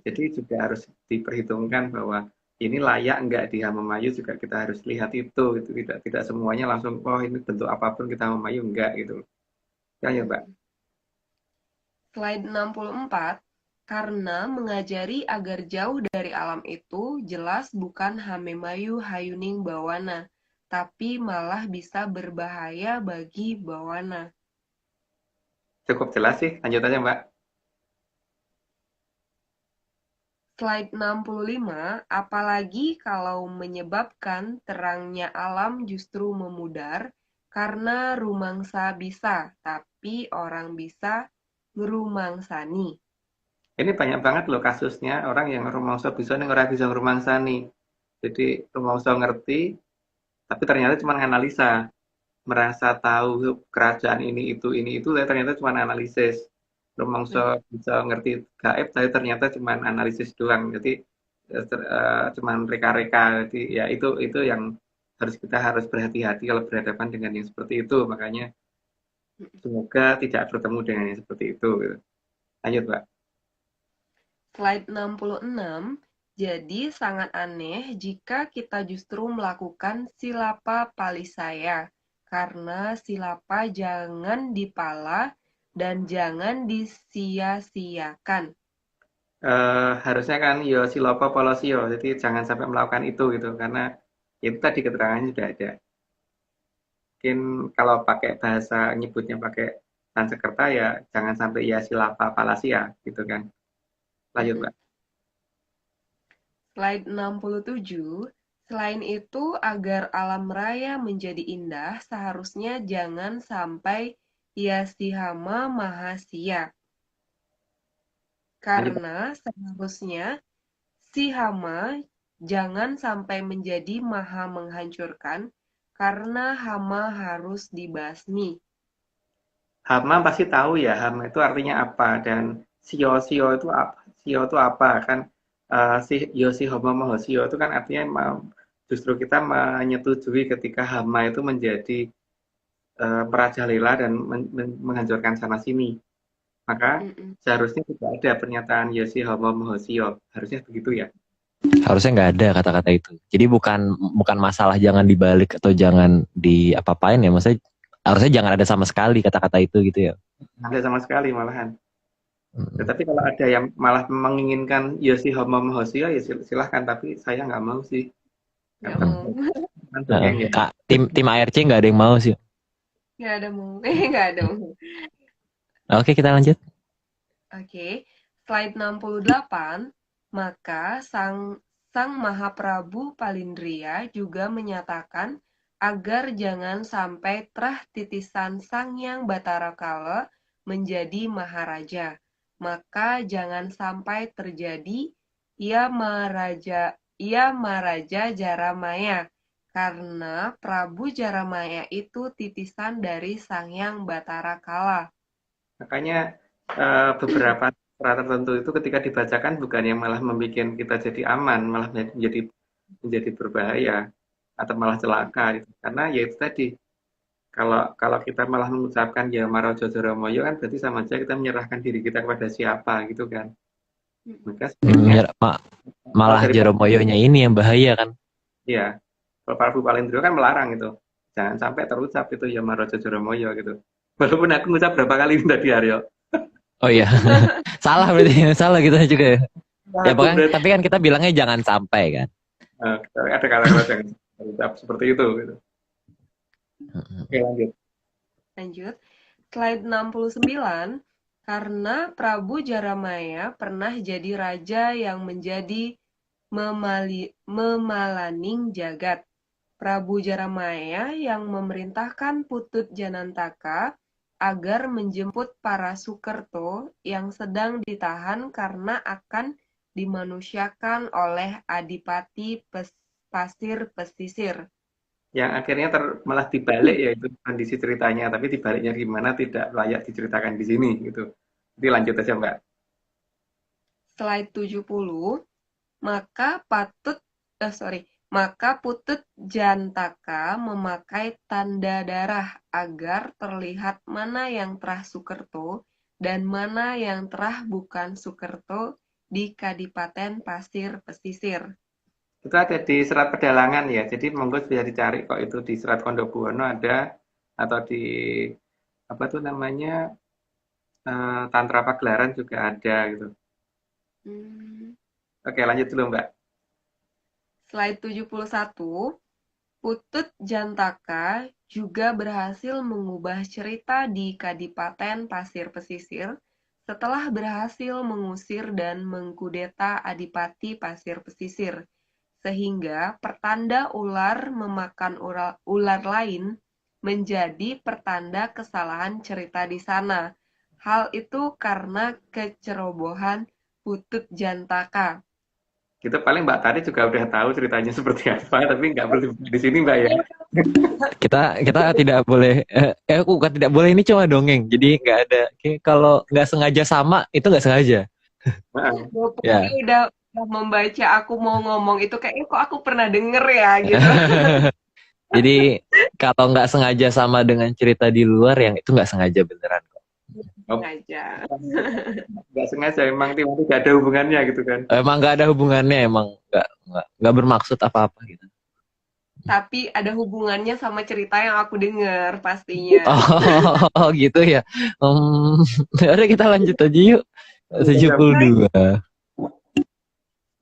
Jadi juga harus diperhitungkan bahwa ini layak enggak dia memayu juga kita harus lihat itu tidak semuanya langsung oh ini bentuk apapun kita memayu enggak gitu. Ya, Mbak. Slide 64, karena mengajari agar jauh dari alam itu jelas bukan Hamemayu Hayuning Bawana, tapi malah bisa berbahaya bagi Bawana. Cukup jelas sih, lanjut aja, Mbak. Slide 65, apalagi kalau menyebabkan terangnya alam justru memudar, karena rumangsa bisa, tapi orang bisa ngerumangsani. Ini banyak banget loh kasusnya orang yang rumangsa bisa nih orang bisa ngrumangsani. Jadi rumangsa ngerti tapi ternyata cuma analisa, merasa tahu kerajaan ini itu ternyata cuma analisis. Rumangsa bisa ngerti gaib tapi ternyata cuma analisis doang. Jadi cuma reka-reka. Jadi ya itu yang kita harus berhati-hati kalau berhadapan dengan yang seperti itu. Makanya semoga tidak bertemu dengan yang seperti itu. Lanjut, Pak. Slide 66, jadi sangat aneh jika kita justru melakukan silapa palisaya, karena silapa jangan dipala dan jangan disia-siakan. Harusnya kan yo silopo polosio, jadi jangan sampai melakukan itu gitu, karena itu tadi keterangannya sudah ada. Mungkin kalau pakai bahasa nyebutnya pakai Sanskerta ya jangan sampai ya silapa palasia gitu kan. Lanjut, Pak. Slide 67, selain itu agar alam raya menjadi indah seharusnya jangan sampai yasihama mahasia. Karena seharusnya si hama jangan sampai menjadi maha menghancurkan, karena hama harus dibasmi. Hama pasti tahu ya, hama itu artinya apa dan sio-sio itu apa? Sio itu apa kan? Si Yosi Homo Mahosio itu kan artinya justru kita menyetujui ketika hama itu menjadi merajalela dan menghancurkan sana sini. Maka Mm-mm. seharusnya tidak ada pernyataan Yosi Homo Mahosio. Harusnya begitu ya. Harusnya nggak ada kata-kata itu. Jadi bukan masalah jangan dibalik atau jangan diapa-apain ya. Maksudnya harusnya jangan ada sama sekali kata-kata itu gitu ya. Ada sama sekali malahan. Hmm. Tetapi kalau ada yang malah menginginkan Yosi Homo Mahosio ya silahkan. Tapi saya nggak mau sih. Nggak Karena mau. kan dongeng ya. Kak, tim ARC nggak ada yang mau sih. Nggak ada mau. Nggak ada mau. Oke, kita lanjut. Oke, slide 68. Maka Sang Mahaprabu Palindria juga menyatakan agar jangan sampai terah titisan Sang Hyang Batara Kala menjadi maharaja. Maka jangan sampai terjadi ia Maharaja Jaramaya, karena Prabu Jaramaya itu titisan dari Sang Hyang Batara Kala. Makanya beberapa surat tertentu itu ketika dibacakan bukan yang malah membuat kita jadi aman, malah menjadi berbahaya atau malah celaka gitu. Karena ya itu tadi kalau kita malah mengucapkan ya Marojo Joromoyo kan berarti sama aja kita menyerahkan diri kita kepada siapa gitu kan. Maka sebaiknya Malah Jaromoyonya ini yang bahaya kan. ya kalau Prabu Palindro kan melarang itu. Jangan sampai terucap itu ya Marojo Joromoyo gitu. Walaupun aku ngucap berapa kali tadi Aryo. Oh iya. Salah berarti. Salah gitu juga ya. Ya pokoknya, tapi kan kita bilangnya jangan sampai kan. Ada kata-kata yang terucap seperti itu gitu. Oke, Lanjut. Slide 69. Karena Prabu Jaramaya pernah jadi raja yang menjadi memalaning jagat. Prabu Jaramaya yang memerintahkan Putut Janantaka agar menjemput para Sukerto yang sedang ditahan karena akan dimanusiakan oleh Adipati Pasir Pesisir. Yang akhirnya malah dibalik ya itu kondisi ceritanya, tapi dibaliknya gimana tidak layak diceritakan di sini gitu. Jadi lanjut aja Mbak. Slide 70. Maka Putut Jantaka memakai tanda darah agar terlihat mana yang terah Sukerto dan mana yang terah bukan Sukerto di Kadipaten Pasir Pesisir. Itu ada di Serat Pedalangan ya, jadi monggo bisa dicari kok itu di Serat Kondobuwono ada, atau di apa tuh namanya Tantra Pagelaran juga ada gitu. Oke lanjut dulu Mbak. Slide 71. Putut Jantaka juga berhasil mengubah cerita di Kadipaten Pasir Pesisir setelah berhasil mengusir dan mengkudeta Adipati Pasir Pesisir, sehingga pertanda ular memakan ular lain menjadi pertanda kesalahan cerita di sana. Hal itu karena kecerobohan Putut Jantaka. Kita paling Mbak Tari juga udah tahu ceritanya seperti apa, tapi nggak perlu di sini Mbak ya. Kita tidak boleh. Aku bukan tidak boleh, ini cuma dongeng. Jadi nggak ada. Kalau nggak sengaja sama itu nggak sengaja. Ya. Udah membaca aku mau ngomong itu kayaknya kok aku pernah denger ya gitu. Jadi kalau nggak sengaja sama dengan cerita di luar yang itu nggak sengaja beneran kok. Nggak sengaja emang tidak ada hubungannya gitu kan. Emang nggak ada hubungannya, emang nggak bermaksud apa-apa gitu. Tapi ada hubungannya sama cerita yang aku dengar pastinya. Oh gitu ya. Udah kita lanjut aja yuk. 72.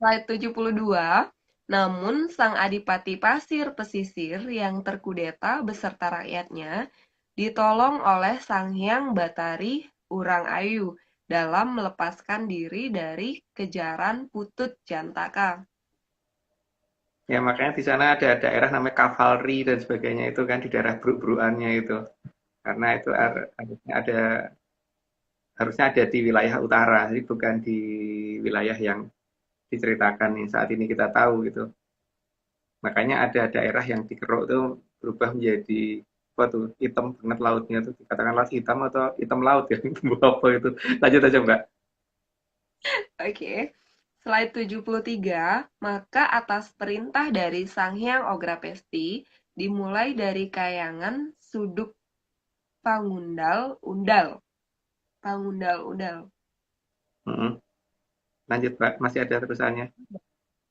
Slide 72. Namun sang Adipati Pasir Pesisir yang terkudeta beserta rakyatnya ditolong oleh Sang Hyang Batari Urang Ayu dalam melepaskan diri dari kejaran Putut Jantaka. Ya makanya di sana ada daerah namanya Cavalry dan sebagainya itu kan di daerah Bruk-Brukannya itu. Karena itu harusnya ada di wilayah utara, jadi bukan di wilayah yang diceritakan nih saat ini kita tahu gitu. Makanya ada daerah yang dikeruk tuh berubah menjadi apa tuh hitam banget lautnya tuh, dikatakan laut hitam atau hitam laut ya. Itu apa itu? Lanjut aja Mbak. Oke. Slide 73, maka atas perintah dari Sang Hyang Ograpesti, dimulai dari kayangan Suduk Pangundal-undal. Pangundal-undal. Mm-mm. Lanjut Mbak, masih ada terusannya.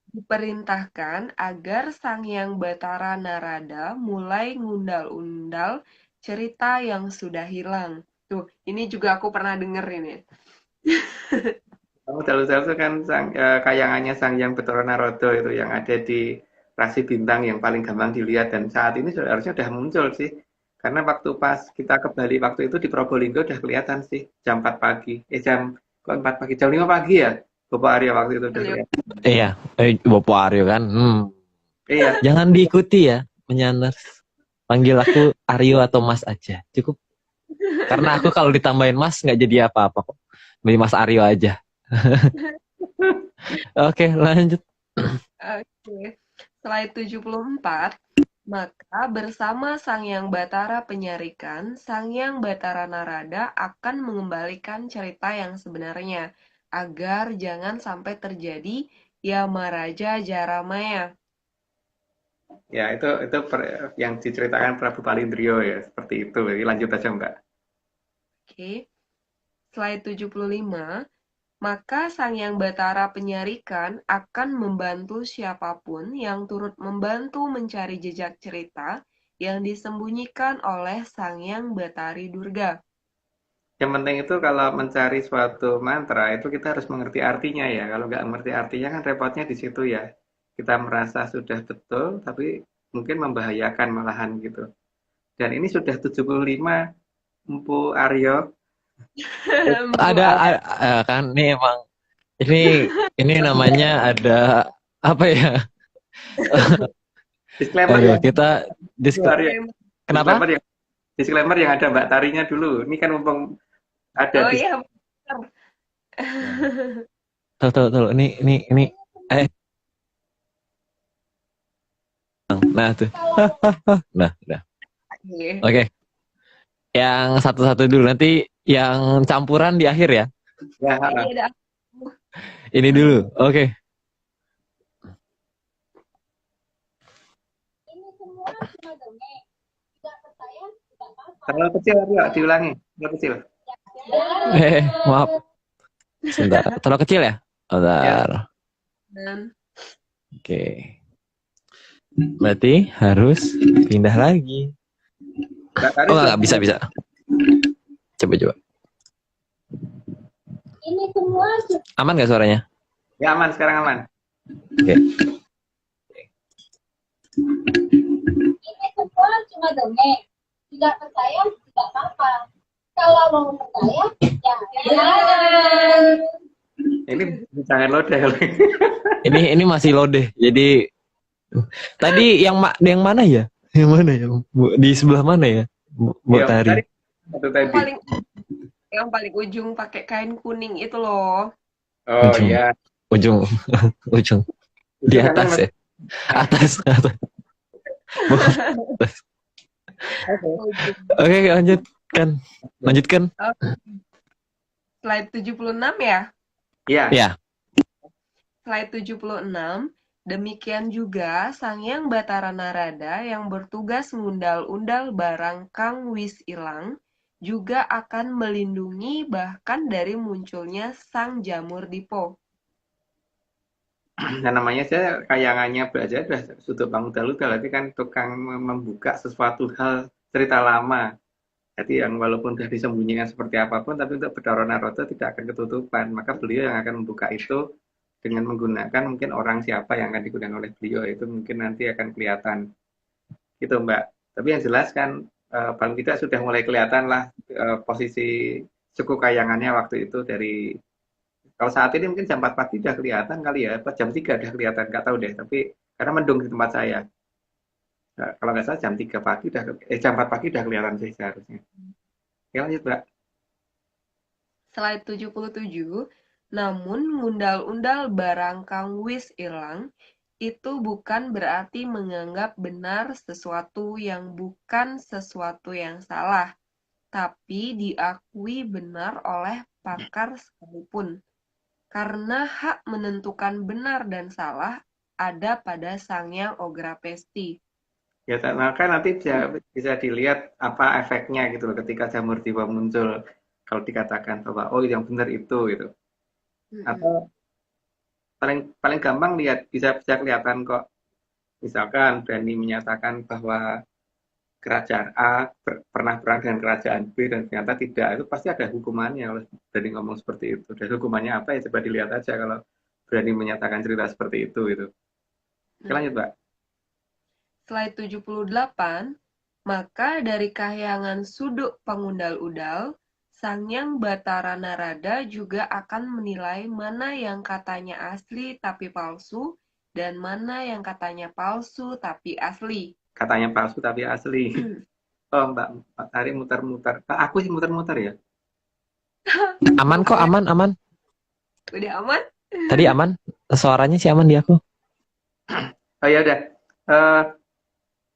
Diperintahkan agar Sang Hyang Batara Narada mulai ngundal-undal cerita yang sudah hilang. Tuh, ini juga aku pernah denger ini. Kamu Dalu-Dalu itu kan kayangannya Sang Hyang Bathara Narada itu yang ada di Rasi Bintang yang paling gampang dilihat, dan saat ini harusnya sudah muncul sih. Karena waktu pas kita ke Bali waktu itu di Probolinggo udah kelihatan sih jam 4 pagi. Jam kok 4 pagi, jam 5 pagi ya. Bapak Arya waktu itu udah kelihatan. Iya, Bapak Aryo kan. Iya, Jangan diikuti ya, menyanders. Panggil aku Aryo atau Mas aja, cukup. Karena aku kalau ditambahin Mas nggak jadi apa-apa kok. Beli Mas Aryo aja. Oke, lanjut. Oke. Slide 74. Maka bersama Sang Hyang Batara Penyarikan, Sang Hyang Batara Narada akan mengembalikan cerita yang sebenarnya, agar jangan sampai terjadi Yamaraja Jaramaya. ya itu yang diceritakan Prabu Palindrio ya, seperti itu. Jadi lanjut aja Mbak. Oke. Slide 75. Maka Sang Hyang Batara Penyarikan akan membantu siapapun yang turut membantu mencari jejak cerita yang disembunyikan oleh Sang Hyang Batari Durga. Yang penting itu kalau mencari suatu mantra itu kita harus mengerti artinya ya. Kalau nggak mengerti artinya kan repotnya di situ ya. Kita merasa sudah betul tapi mungkin membahayakan malahan gitu. Dan ini sudah 75 Empu Aryo. Ada kan ini emang ini namanya ada apa ya? Disclaimer Aduh, ya. kita Aryo. kenapa? Disclaimer yang ada Mbak Tarinya dulu. Ini kan mumpung ada Oh di iya, benar. Tuh. Ini. Nah, tuh. Nah, udah. Oke. Oke. Yang satu-satu dulu, nanti yang campuran di akhir ya. ya. Ini ada Ini dulu. Oke. Ini semua cuma dongeng. Tidak percaya, tidak apa-apa. Terlalu kecil Aryo, diulangi. Terlalu kecil. Maaf. Sebentar. Terlalu kecil ya? Bentar. dan Oke. Berarti harus pindah lagi. Mbak Tari Oh, nggak bisa. Coba. Ini semua Aman nggak suaranya? Ya aman, sekarang aman. Oke. ini semua cuma dongeng. Tidak percaya, tidak apa-apa. Kalau mau percaya, ya jangan. Ini jangan lodeh. Ini masih loaded. Jadi tadi yang mana ya? Yang mana ya? Di sebelah mana ya? Bu Ya, Tari. Itu tadi. yang paling ujung pakai kain kuning itu loh. Oh Ujung. iya. Ujung. Di Itu atas karena ya. Atas. Oke, lanjutkan. Slide 76 ya? Iya. Ya. Slide 76. Demikian juga Sang Hyang Batara Narada yang bertugas ngundal-undal barang kang wis ilang juga akan melindungi bahkan dari munculnya Sang Jamur Dipo. Nah, namanya saya kayangannya belajar udah sudut pangudal-udal, tapi kan tukang membuka sesuatu hal cerita lama. Jadi yang walaupun sudah disembunyikan seperti apapun, tapi untuk Bathara Narada tidak akan ketutupan. Maka beliau yang akan membuka itu dengan menggunakan mungkin orang siapa yang akan digunakan oleh beliau, itu mungkin nanti akan kelihatan. Gitu Mbak. Tapi yang jelas kan paling tidak sudah mulai kelihatan lah posisi suku kayangannya waktu itu dari, kalau saat ini mungkin jam 4 pagi udah kelihatan kali ya, apa jam 3 udah kelihatan, nggak tahu deh, tapi karena mendung di tempat saya. Nah, kalau nggak salah jam 3 pagi jam 4 pagi udah kelihatan sih seharusnya. Oke, lanjut Mbak. Slide 77. Namun ngundal-undal barang kang wis ilang itu bukan berarti menganggap benar sesuatu yang bukan sesuatu yang salah, tapi diakui benar oleh pakar sekalipun. Karena hak menentukan benar dan salah ada pada Sang Yang Ograpesti. Ya, maka nanti bisa dilihat apa efeknya gitu loh ketika jamur tiba muncul. Kalau dikatakan bahwa oh yang benar itu gitu. Atau paling paling gampang lihat bisa kelihatan kok. Misalkan berani menyatakan bahwa kerajaan A pernah perang dengan kerajaan B dan ternyata tidak, itu pasti ada hukumannya kalau berani ngomong seperti itu. Dan hukumannya apa ya coba dilihat aja kalau berani menyatakan cerita seperti itu gitu. Oke, lanjut, Mbak. Slide 78, maka dari kahyangan suduk pengundal-udal, Sang-Yang Batara Narada juga akan menilai mana yang katanya asli tapi palsu, dan mana yang katanya palsu tapi asli. Katanya palsu tapi asli. Oh, Mbak Tari muter-muter. Aku sih muter-muter ya. Aman kok, aman. Udah aman? Tadi aman. Suaranya sih aman di aku. Oh ya udah.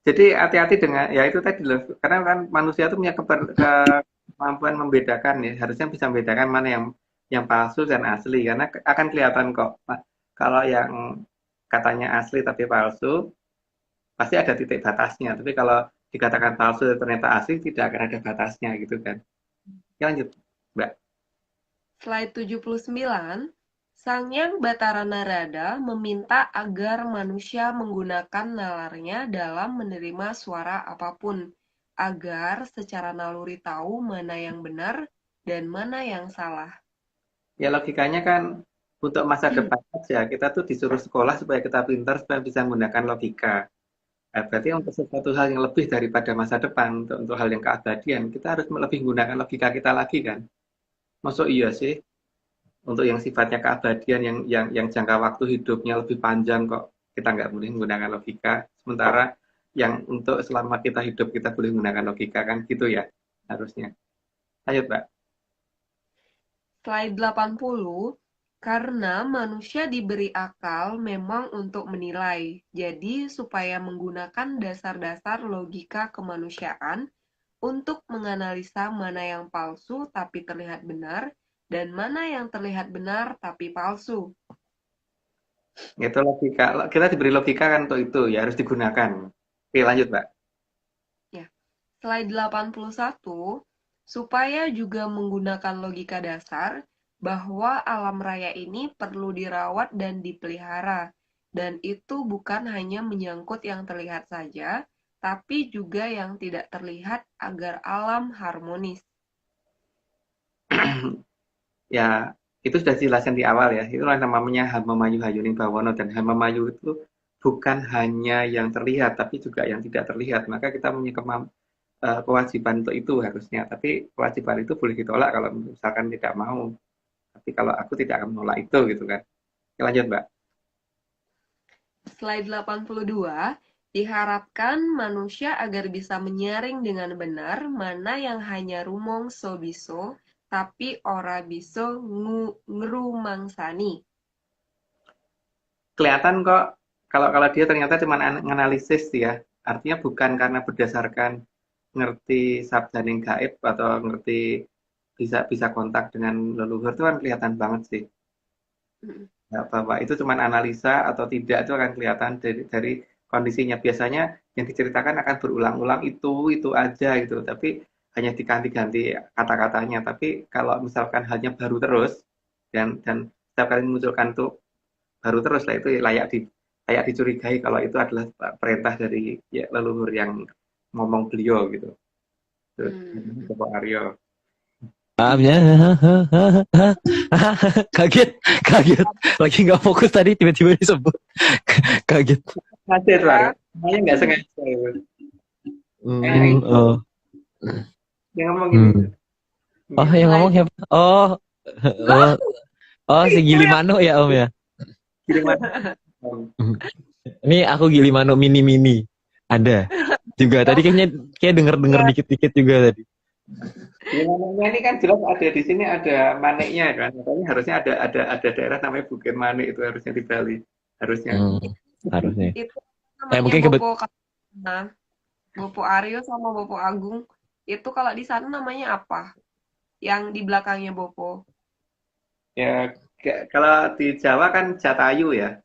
Jadi hati-hati dengan ya itu tadi loh. Karena kan manusia itu punya kemampuan membedakan ya. Harusnya bisa membedakan mana yang palsu dan asli. Karena akan kelihatan kok. Kalau yang katanya asli tapi palsu, pasti ada titik batasnya. Tapi kalau dikatakan palsu ternyata asli, tidak akan ada batasnya gitu kan. Ya, lanjut, Mbak. Slide 79, Sang-Yang Batara Narada meminta agar manusia menggunakan nalarnya dalam menerima suara apapun, agar secara naluri tahu mana yang benar dan mana yang salah. Ya logikanya kan untuk masa depan saja, kita tuh disuruh sekolah supaya kita pintar, supaya bisa menggunakan logika. Nah, berarti untuk sesuatu hal yang lebih daripada masa depan, untuk hal yang keabadian, kita harus lebih menggunakan logika kita lagi kan. Masuk iya sih, untuk yang sifatnya keabadian, yang jangka waktu hidupnya lebih panjang kok kita nggak boleh menggunakan logika. Sementara yang untuk selama kita hidup kita boleh menggunakan logika kan gitu ya harusnya. Ayo, Mbak. Slide 80, karena manusia diberi akal memang untuk menilai, jadi supaya menggunakan dasar-dasar logika kemanusiaan untuk menganalisa mana yang palsu tapi terlihat benar, dan mana yang terlihat benar tapi palsu. Itu logika, kita diberi logika kan untuk itu ya harus digunakan. Oke, lanjut, Mbak. Ya. Slide 81, supaya juga menggunakan logika dasar bahwa alam raya ini perlu dirawat dan dipelihara, dan itu bukan hanya menyangkut yang terlihat saja, tapi juga yang tidak terlihat agar alam harmonis. Ya, itu sudah dijelaskan di awal ya. Itulah namanya Hamamayu Hayuning Bawono, dan Hamamayu itu bukan hanya yang terlihat tapi juga yang tidak terlihat. Maka kita punya kewajiban untuk itu harusnya. Tapi kewajiban itu boleh ditolak kalau misalkan tidak mau. Tapi kalau aku tidak akan menolak itu gitu kan. Oke, lanjut, Mbak. Slide 82, diharapkan manusia agar bisa menyaring dengan benar mana yang hanya rumong so biso, tapi ora biso ngrumangsani. Kelihatan kok kalau dia ternyata cuma analisis ya. Artinya bukan karena berdasarkan ngerti sabdaning gaib atau ngerti bisa kontak dengan leluhur, itu kan kelihatan banget sih. Ya, bahwa itu cuma analisa atau tidak itu akan kelihatan dari kondisinya. Biasanya yang diceritakan akan berulang-ulang itu aja gitu, tapi hanya diganti-ganti kata-katanya. Tapi kalau misalkan hanya baru terus dan setiap kali memunculkan tuh baru terus lah, itu layak dicurigai kalau itu adalah perintah dari ya, leluhur yang ngomong beliau gitu. Bapak Aryo. Ya. Kaget. Lagi nggak fokus tadi tiba-tiba disebut. Kaget. Ngajar lah, namanya nggak sengaja. Oh. Yang ngomong gini. Oh, yang ngomong siapa? Oh, si Gili Mano ya Om ya. Gili Mano. Ini aku Gili Mano mini. Ada juga tadi kayak denger dikit-dikit juga tadi. Gili Manonya ini kan jelas ada di sini, ada Maneknya kan. Makanya harusnya ada daerah namanya Bukit Manik, itu harusnya di Bali harusnya. harusnya. Itu namanya Mungkin Bopo Nah, Bopo Aryo sama Bopo Agung. Itu kalau di sana namanya apa? Yang di belakangnya Bopo. Ya, kalau di Jawa kan Jatayu ya.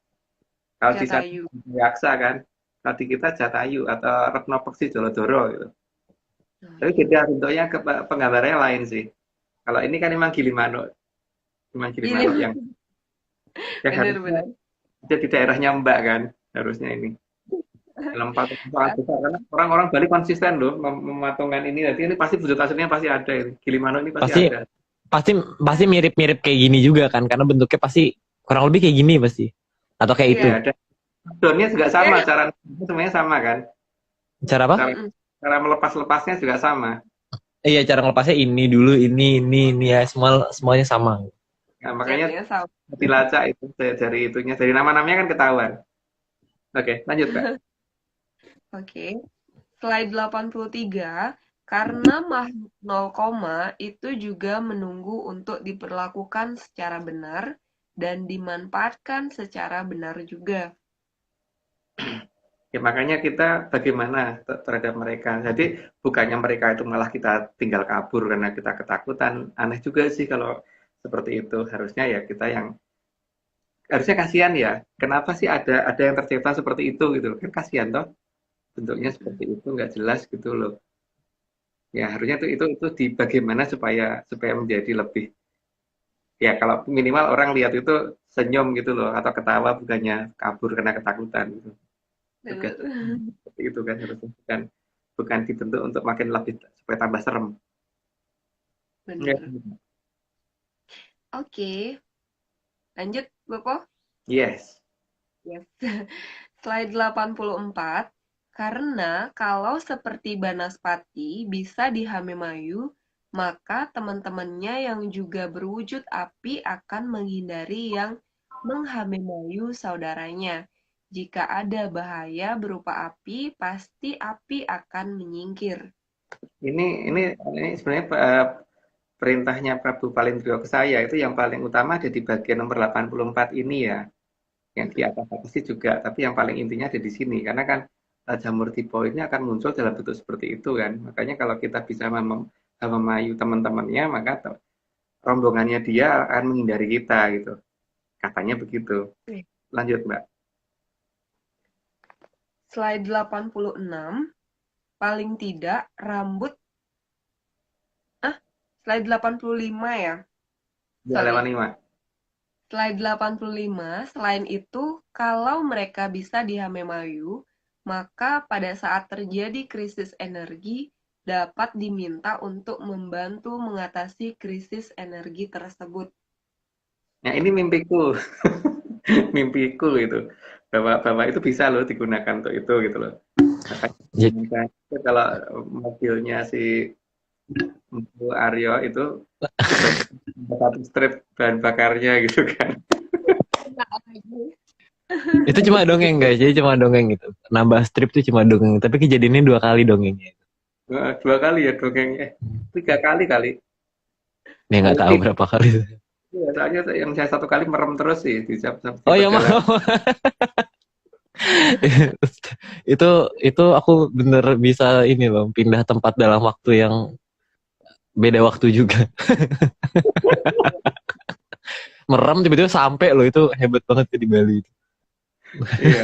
Kalau di sana Jatayu. Yaksa kan. Kalau di kita Jatayu atau Retno Peksi Jorodoro gitu. Nah, Tapi beda bentuknya penggambarannya lain sih. Kalau ini kan memang Gilimanuk. Memang Gilimanuk Gili. yang harusnya Bener-bener. ada di daerahnya Mbak kan. Harusnya ini. Dalam patung sangat besar. Karena orang-orang Bali konsisten loh mematungkan ini. Jadi ini pasti wujud aslinya pasti ada. Ini. Gilimanuk ini pasti pasti ada. pasti mirip-mirip kayak gini juga kan, karena bentuknya pasti kurang lebih kayak gini pasti. Atau kayak Iya. itu. Ada. Daunnya juga sama. Cara semuanya sama kan. Cara apa? Cara melepas-lepasnya juga sama. Iya, cara ngelepasnya ini dulu, ini ya, semuanya sama. Nah, makanya Jatuhnya sama. dilacak itu dari itunya. Dari nama-namanya kan ketahuan. Oke, lanjut Kak. Oke. Slide 83. Karena makhluk 0, itu juga menunggu untuk diperlakukan secara benar dan dimanfaatkan secara benar juga. Ya, makanya kita bagaimana terhadap mereka. Jadi bukannya mereka itu malah kita tinggal kabur karena kita ketakutan. Aneh juga sih kalau seperti itu. Harusnya ya kita yang harusnya kasihan ya. Kenapa sih ada yang tercipta seperti itu gitu? Kan kasihan toh. Bentuknya seperti itu nggak jelas gitu loh. Ya harusnya itu di bagaimana supaya menjadi lebih ya kalau minimal orang lihat itu senyum gitu loh atau ketawa bukannya kabur karena ketakutan gitu. Juga seperti itu kan harusnya bukan dibentuk untuk makin lebih supaya tambah serem. Ya. Benar. Oke. Lanjut, Bapak. Yes. Yes. Slide 84. Karena kalau seperti Banaspati bisa dihame-mayu, maka teman-temannya yang juga berwujud api akan menghindari yang menghame-mayu saudaranya. Jika ada bahaya berupa api, pasti api akan menyingkir. Ini sebenarnya perintahnya Prabu Palindro ke saya itu yang paling utama ada di bagian nomor 84 ini ya. Yang di atas sih juga, tapi yang paling intinya ada di sini karena kan jamur tipe ini akan muncul dalam bentuk seperti itu kan. Makanya kalau kita bisa memayu teman-temannya, maka rombongannya dia akan menghindari kita gitu. Katanya begitu. Lanjut, Mbak. Slide 86. Paling tidak rambut slide 85 ya. Ya, Sorry. lewat 5. Slide 85, selain itu, kalau mereka bisa dihame-mayu, maka pada saat terjadi krisis energi, dapat diminta untuk membantu mengatasi krisis energi tersebut. Nah, ini mimpiku. Mimpiku itu. Bahwa itu bisa loh digunakan untuk itu gitu loh. Makanya kalau mobilnya si Mbak Aryo itu satu strip bahan bakarnya gitu kan. Itu cuma dongeng guys, jadi cuma dongeng gitu. Nambah strip tuh cuma dongeng, tapi kejadiannya 2 kali dongengnya. 2 kali ya dongengnya. 3 kali kali. Ya nggak tahu berapa kali. Ya, soalnya yang saya 1 kali merem terus sih di Oh ya mau. itu aku bener bisa ini loh, pindah tempat dalam waktu yang beda waktu juga. Merem tiba-tiba sampai loh, itu hebat banget di Bali. Iya.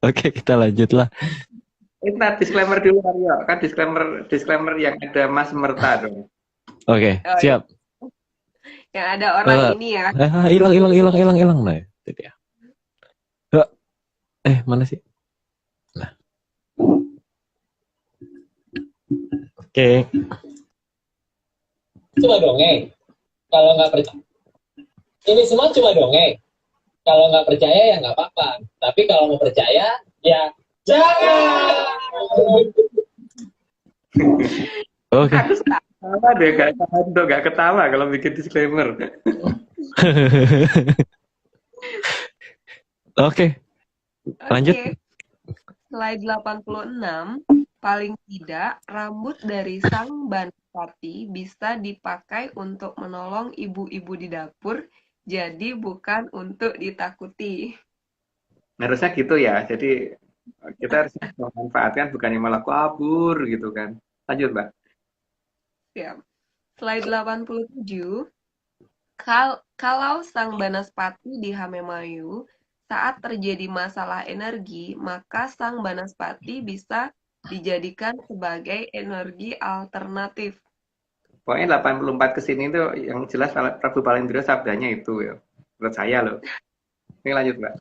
Oke, kita lanjut lah. Kita disclaimer dulu Aryo. Kan disclaimer yang ada Mas Merta dong. Oke, siap. Yang ada orang ini ya. Hilang nah. Itu dia. Mana sih? Nah. Oke. Cuma dongeng. Kalau nggak percaya, ini semua cuma dongeng. Kalau nggak percaya ya nggak apa-apa. Tapi kalau mau percaya, ya jangan. Oke. Aku ketawa deh, nggak ketawa kalau bikin disclaimer. Oke. Lanjut. Slide 86. Paling tidak, rambut dari sang Banaspati bisa dipakai untuk menolong ibu-ibu di dapur, jadi bukan untuk ditakuti. Harusnya gitu ya. Jadi kita harus memanfaatkan bukannya malah kabur gitu kan. Lanjut, Mbak. Ya. Slide 87. Kalau Sang Banaspati di Hamemayu, saat terjadi masalah energi, maka Sang Banaspati bisa dijadikan sebagai energi alternatif. Pokoknya 84 ke sini tuh yang jelas Prabu Palindro sabdanya itu ya. Menurut saya loh. Ini lanjut, Mbak.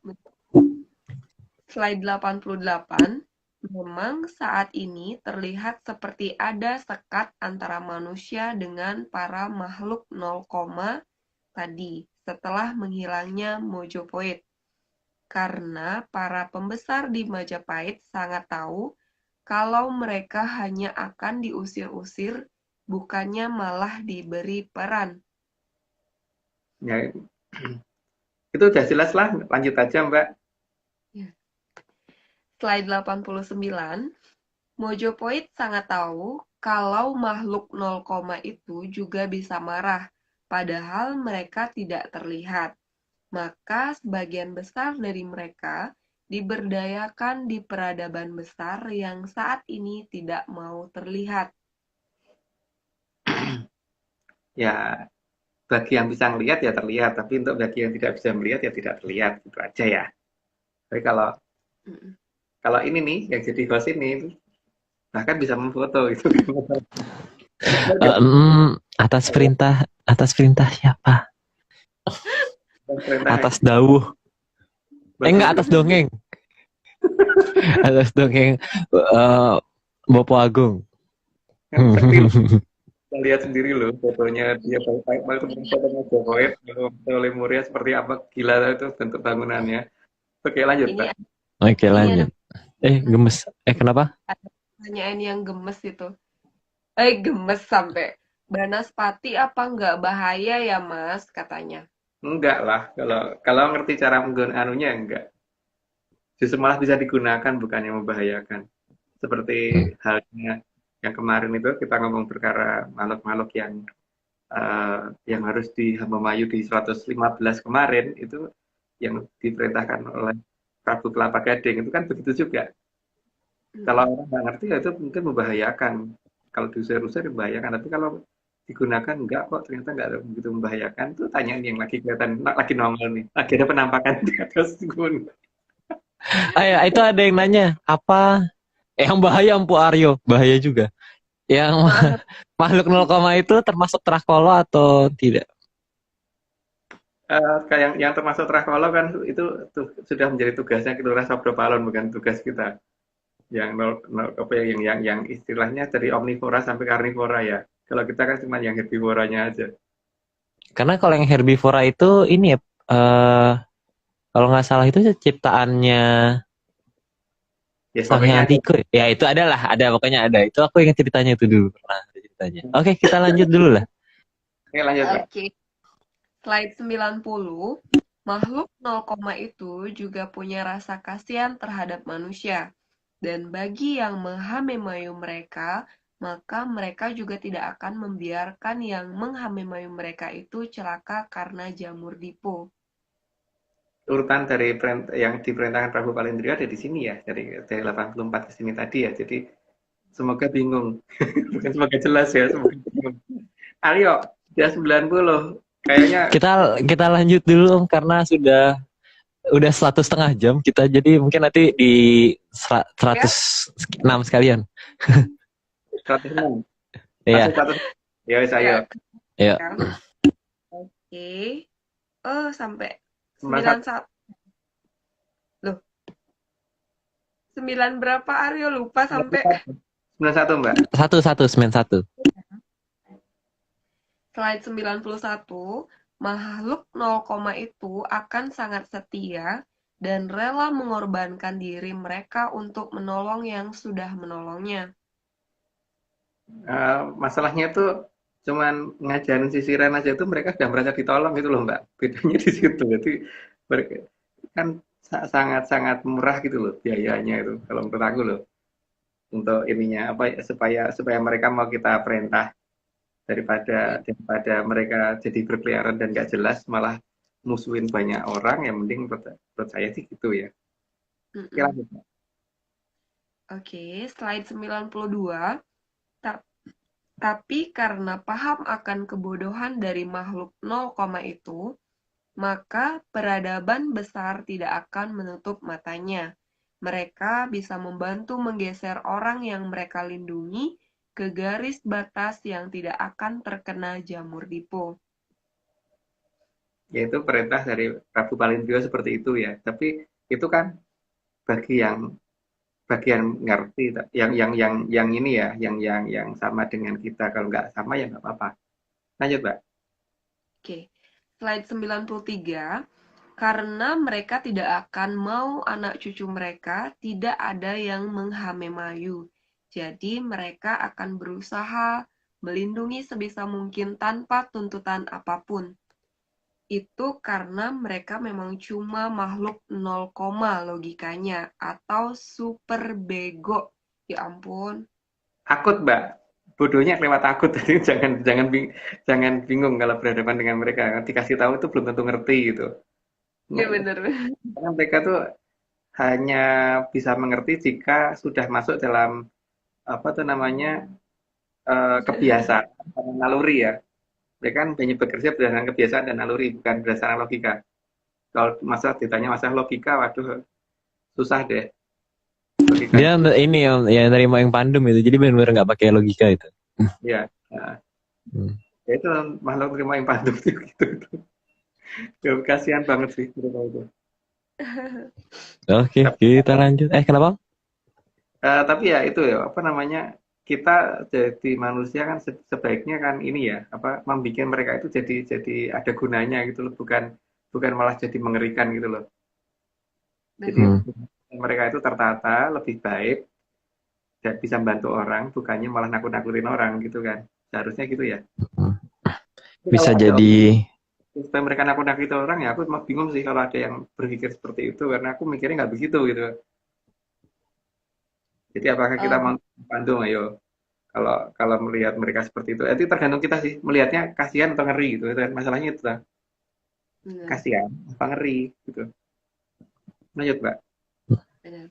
Slide 88. Memang saat ini terlihat seperti ada sekat antara manusia dengan para makhluk 0, tadi setelah menghilangnya Mojopahit. Karena para pembesar di Majapahit sangat tahu kalau mereka hanya akan diusir-usir, bukannya malah diberi peran. Ya, itu udah jelas lah. Lanjut aja, Mbak. Slide 89. Mojopahit sangat tahu kalau makhluk 0, itu juga bisa marah, padahal mereka tidak terlihat. Maka sebagian besar dari mereka diberdayakan di peradaban besar yang saat ini tidak mau terlihat. Ya, bagi yang bisa melihat ya terlihat, tapi untuk bagi yang tidak bisa melihat ya tidak terlihat, gitu aja ya. Tapi kalau ini nih yang jadi host ini bahkan bisa memfoto itu. Atas perintah siapa? Atas dawuh. Enggak, atas dongeng. Atas dongeng Bopo Agung. Kita lihat sendiri loh fotonya dia baik-baik itu fotonya Jokowi oleh Muria seperti apa, gila itu bentuk bangunannya. Oke, lanjut, Pak. Oke, lanjut. Gemes. Kenapa? Pertanyaan yang gemes itu. Gemes sampai Banaspati apa enggak bahaya ya, Mas, katanya. Enggak lah, kalau ngerti cara menggunakan anunya enggak. Justru malah bisa digunakan bukannya membahayakan. Seperti halnya yang kemarin itu kita ngomong perkara makhluk-makhluk yang harus Hamemayu di 115 kemarin itu yang diperintahkan oleh Prabu Kelapa Gading itu kan begitu juga. Kalau orang nggak ngerti ya itu mungkin membahayakan. Kalau diusir-usir membahayakan, tapi kalau digunakan enggak kok, ternyata enggak begitu membahayakan. Itu tanyaan yang lagi kelihatan lagi nongol nih. Lagi ada penampakan di atas gunung. Itu ada yang nanya apa yang bahaya Empu Aryo, bahaya juga. Yang makhluk 0, itu termasuk Trakolo atau tidak? Yang termasuk Trakolo kan itu sudah menjadi tugasnya Kelurahan Sabdopalon, bukan tugas kita. Yang istilahnya dari omnivora sampai karnivora ya. Kalau kita kan cuma yang herbivoranya aja. Karena kalau yang herbivora itu ini ya, kalau nggak salah itu ciptaannya Ya, Sang Hyang Tiku. Ya itu ada pokoknya ada. Itu aku ingat ceritanya itu dulu pernah ada ceritanya. Oke, kita lanjut dulu lah. Oke, lanjut, Pak. Oke. Slide 90. Makhluk 0, itu juga punya rasa kasihan terhadap manusia. Dan bagi yang menghamemayu mereka, maka mereka juga tidak akan membiarkan yang menghamemayu mereka itu celaka karena jamur dipo. Urutan dari yang diperintahkan Prabu Palindro ada di sini ya, dari 84 ke sini tadi ya. Jadi semoga bingung. Bukan semoga jelas ya, semoga bingung. Aryo, dia 90. Kayaknya kita lanjut dulu karena udah 1,5 jam kita, jadi mungkin nanti di 106 sekalian. 106. Iya. Ya, saya. Ya. Oke. Sampai 91. Loh. 9 berapa Aryo, lupa sampai 91, Mbak. 91. Slide 91. Makhluk 0, itu akan sangat setia dan rela mengorbankan diri mereka untuk menolong yang sudah menolongnya. Masalahnya tuh cuman ngajarin sisiran aja tuh mereka sudah merasa ditolong gitu loh, Mbak. Bedanya di situ. Jadi mereka kan sangat-sangat murah gitu loh biayanya itu kalau menurut aku loh. Untuk ininya supaya mereka mau kita perintah daripada mereka jadi berkeliaran dan gak jelas malah musuhin banyak orang, yang mending menurut saya sih gitu ya. Oke, Mm-mm. lanjut. Oke, slide 92. Ta- Tapi karena paham akan kebodohan dari makhluk 0, itu, maka peradaban besar tidak akan menutup matanya. Mereka bisa membantu menggeser orang yang mereka lindungi ke garis batas yang tidak akan terkena jamur dipo. Yaitu perintah dari Prabu Palindrio seperti itu ya. Tapi itu kan bagi yang bagian ngerti, yang ini ya, yang sama dengan kita. Kalau nggak sama ya nggak apa-apa. Lanjut, Mbak. Oke, slide 93. Karena mereka tidak akan mau anak cucu mereka tidak ada yang menghame-mayu. Jadi mereka akan berusaha melindungi sebisa mungkin tanpa tuntutan apapun. Itu karena mereka memang cuma makhluk 0, logikanya atau super bego. Ya ampun. Takut, Mbak. Bodohnya lewat takut. Jadi jangan bingung kalau berhadapan dengan mereka. Dikasih tahu itu belum tentu ngerti gitu. Ya bener. Karena mereka tuh hanya bisa mengerti jika sudah masuk dalam apa tuh namanya kebiasaan naluri ya. Mereka kan banyak bekerja berdasarkan kebiasaan dan naluri, bukan berdasarkan logika. Kalau ditanya masalah logika, waduh susah deh. Logika Dia ini yang nerima yang pandem itu. Jadi benar-benar nggak pakai logika itu. ya, nah, Hmm. ya itu makhluk terima yang panduk gitu. Ya, kasihan banget sih mereka itu. Oke, Tapi, kita lanjut. Kenapa? tapi ya itu ya apa namanya kita jadi manusia kan sebaiknya kan ini ya apa membuat mereka itu jadi ada gunanya gitu loh, bukan bukan malah jadi mengerikan gitu loh. Jadi Bener. Hmm. mereka itu tertata lebih baik dan bisa membantu orang, bukannya malah nakut-nakutin orang gitu kan. Seharusnya gitu ya. Tapi kalau Bisa ada jadi supaya mereka nakut-nakutin orang ya aku cuma bingung sih kalau ada yang berpikir seperti itu karena aku mikirnya nggak begitu gitu. Jadi apakah kita mau Um, Bandung ayo kalau kalau melihat mereka seperti itu tergantung kita sih melihatnya kasihan atau ngeri gitu itu kan masalahnya itu lah bener, kasihan apa ngeri gitu lanjut Mbak. bener.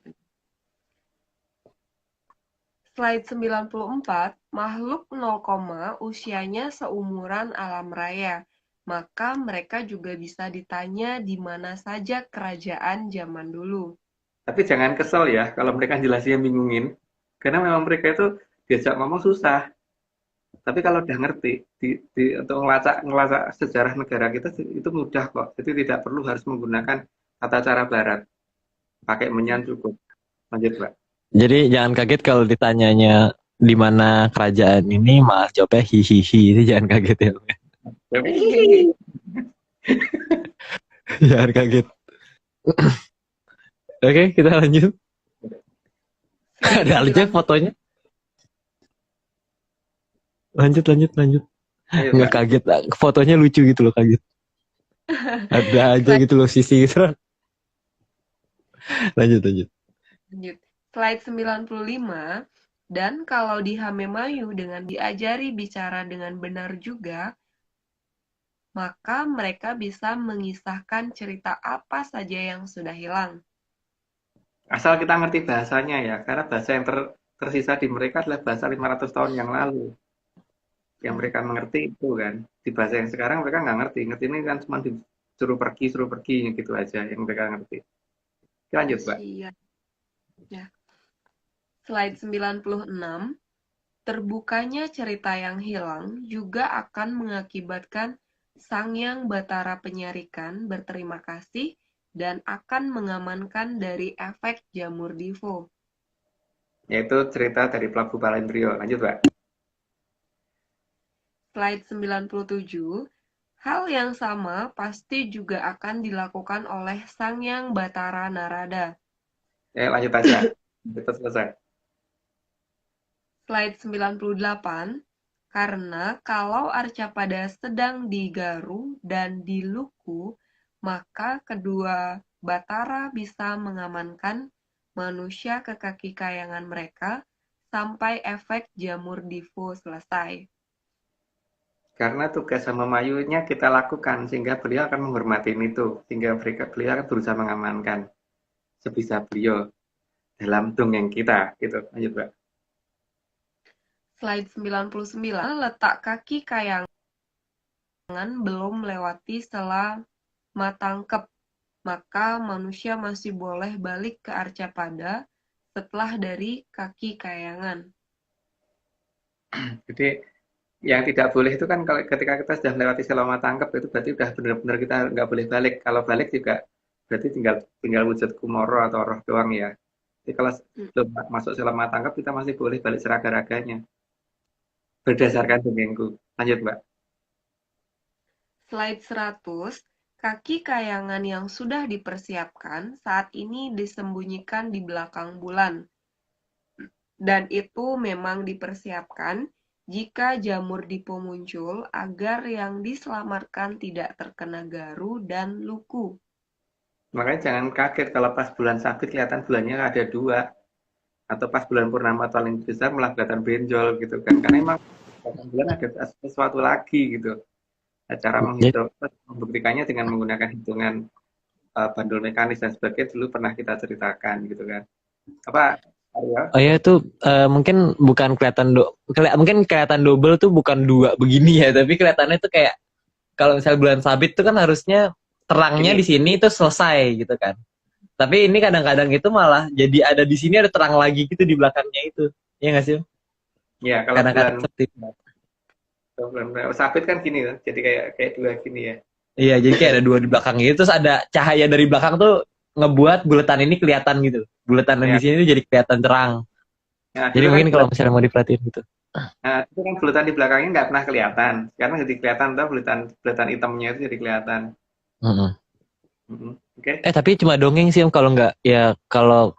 Slide 94, makhluk 0, usianya seumuran alam raya. Maka mereka juga bisa ditanya di mana saja kerajaan zaman dulu. Tapi jangan kesel ya kalau mereka jelasinnya bingungin karena memang mereka itu diajak ngomong susah tapi kalau udah ngerti untuk ngelacak sejarah negara kita itu mudah kok jadi tidak perlu harus menggunakan tata cara barat pakai menyan cukup lanjut Mbak. Jadi jangan kaget kalau ditanyanya di mana kerajaan ini, mas jawabnya hihihi. Itu jangan kaget ya. Jangan kaget. Oke, kita lanjut. Slide Ada aja 90. fotonya. Lanjut. Ayo Nggak Mbak. kaget. Fotonya lucu gitu loh, kaget. Ada aja Slide, gitu loh sisi gitu. Lanjut. lanjut. Slide 95. Dan kalau di Hamemayu dengan diajari bicara dengan benar juga, maka mereka bisa mengisahkan cerita apa saja yang sudah hilang. Asal kita ngerti bahasanya ya, karena bahasa yang tersisa di mereka adalah bahasa 500 tahun yang lalu. Yang mereka mengerti itu kan. Di bahasa yang sekarang mereka nggak ngerti. Ngerti ini kan cuma suruh pergi gitu aja yang mereka ngerti. Oke, lanjut, Mbak. Iya. Ya. Slide 96. Terbukanya cerita yang hilang juga akan mengakibatkan Sang Yang Batara Penyarikan berterima kasih dan akan mengamankan dari efek jamur divo. Yaitu cerita dari Prabu Palindrio. Lanjut, Mbak. Slide 97. Hal yang sama pasti juga akan dilakukan oleh Sang Yang Batara Narada. Lanjut aja. Kita selesai. Slide 98. Karena kalau Arcapada sedang digaru dan diluku, maka kedua Batara bisa mengamankan manusia ke kaki kayangan mereka sampai efek jamur divo selesai. Karena tugas sama Mayunya kita lakukan sehingga beliau akan menghormati itu, sehingga beliau akan berusaha mengamankan. sebisa beliau dalam dongeng kita gitu. Lanjut, Mbak. Slide 99, letak kaki kayangan belum melewati selama tangkep, maka manusia masih boleh balik ke Arcapada setelah dari kaki kayangan. Jadi yang tidak boleh itu kan kalau ketika kita sudah melewati selama tangkep itu berarti udah benar-benar kita nggak boleh balik. Kalau balik juga berarti tinggal wujud kumoro atau roh doang ya. Jadi kalau belum masuk selama tangkep kita masih boleh balik seraga-raganya berdasarkan dongengku. Lanjut, Mbak. Slide 100, kaki kayangan yang sudah dipersiapkan saat ini disembunyikan di belakang bulan. Dan itu memang dipersiapkan jika jamur dipo muncul agar yang diselamatkan tidak terkena garu dan luku. Makanya jangan kaget kalau pas bulan sabit kelihatan bulannya ada 2. Atau pas bulan purnama paling besar malah kelihatan benjol gitu kan. Karena emang bulan ada sesuatu lagi gitu. Cara menghitung, membuktikannya dengan menggunakan hitungan bandul mekanis dan sebagainya dulu pernah kita ceritakan gitu kan. Apa Arya? Oh ya itu mungkin bukan mungkin kelihatan double tuh bukan 2 begini ya, tapi kelihatannya tuh kayak kalau misalnya bulan sabit tuh kan harusnya terangnya di sini itu selesai gitu kan. Tapi ini kadang-kadang itu malah jadi ada di sini ada terang lagi gitu di belakangnya itu. Iya nggak sih? Ya, kalau Kadang-kadang bulan sabit kan gini kan. Jadi kayak 2 gini ya. iya, jadi kayak ada 2 di belakang gitu, terus ada cahaya dari belakang tuh ngebuat buletan ini kelihatan gitu. Buletan Ya. di sini tuh jadi kelihatan terang. Nah, Jadi dulu mungkin kan kalau misalnya mau diperhatiin gitu. Nah, itu kan buletan di belakangnya nggak pernah kelihatan. Sekarang jadi kelihatan tuh buletan hitamnya itu jadi kelihatan. Mm-mm. Oke. Tapi cuma dongeng sih Om, kalau nggak ya kalau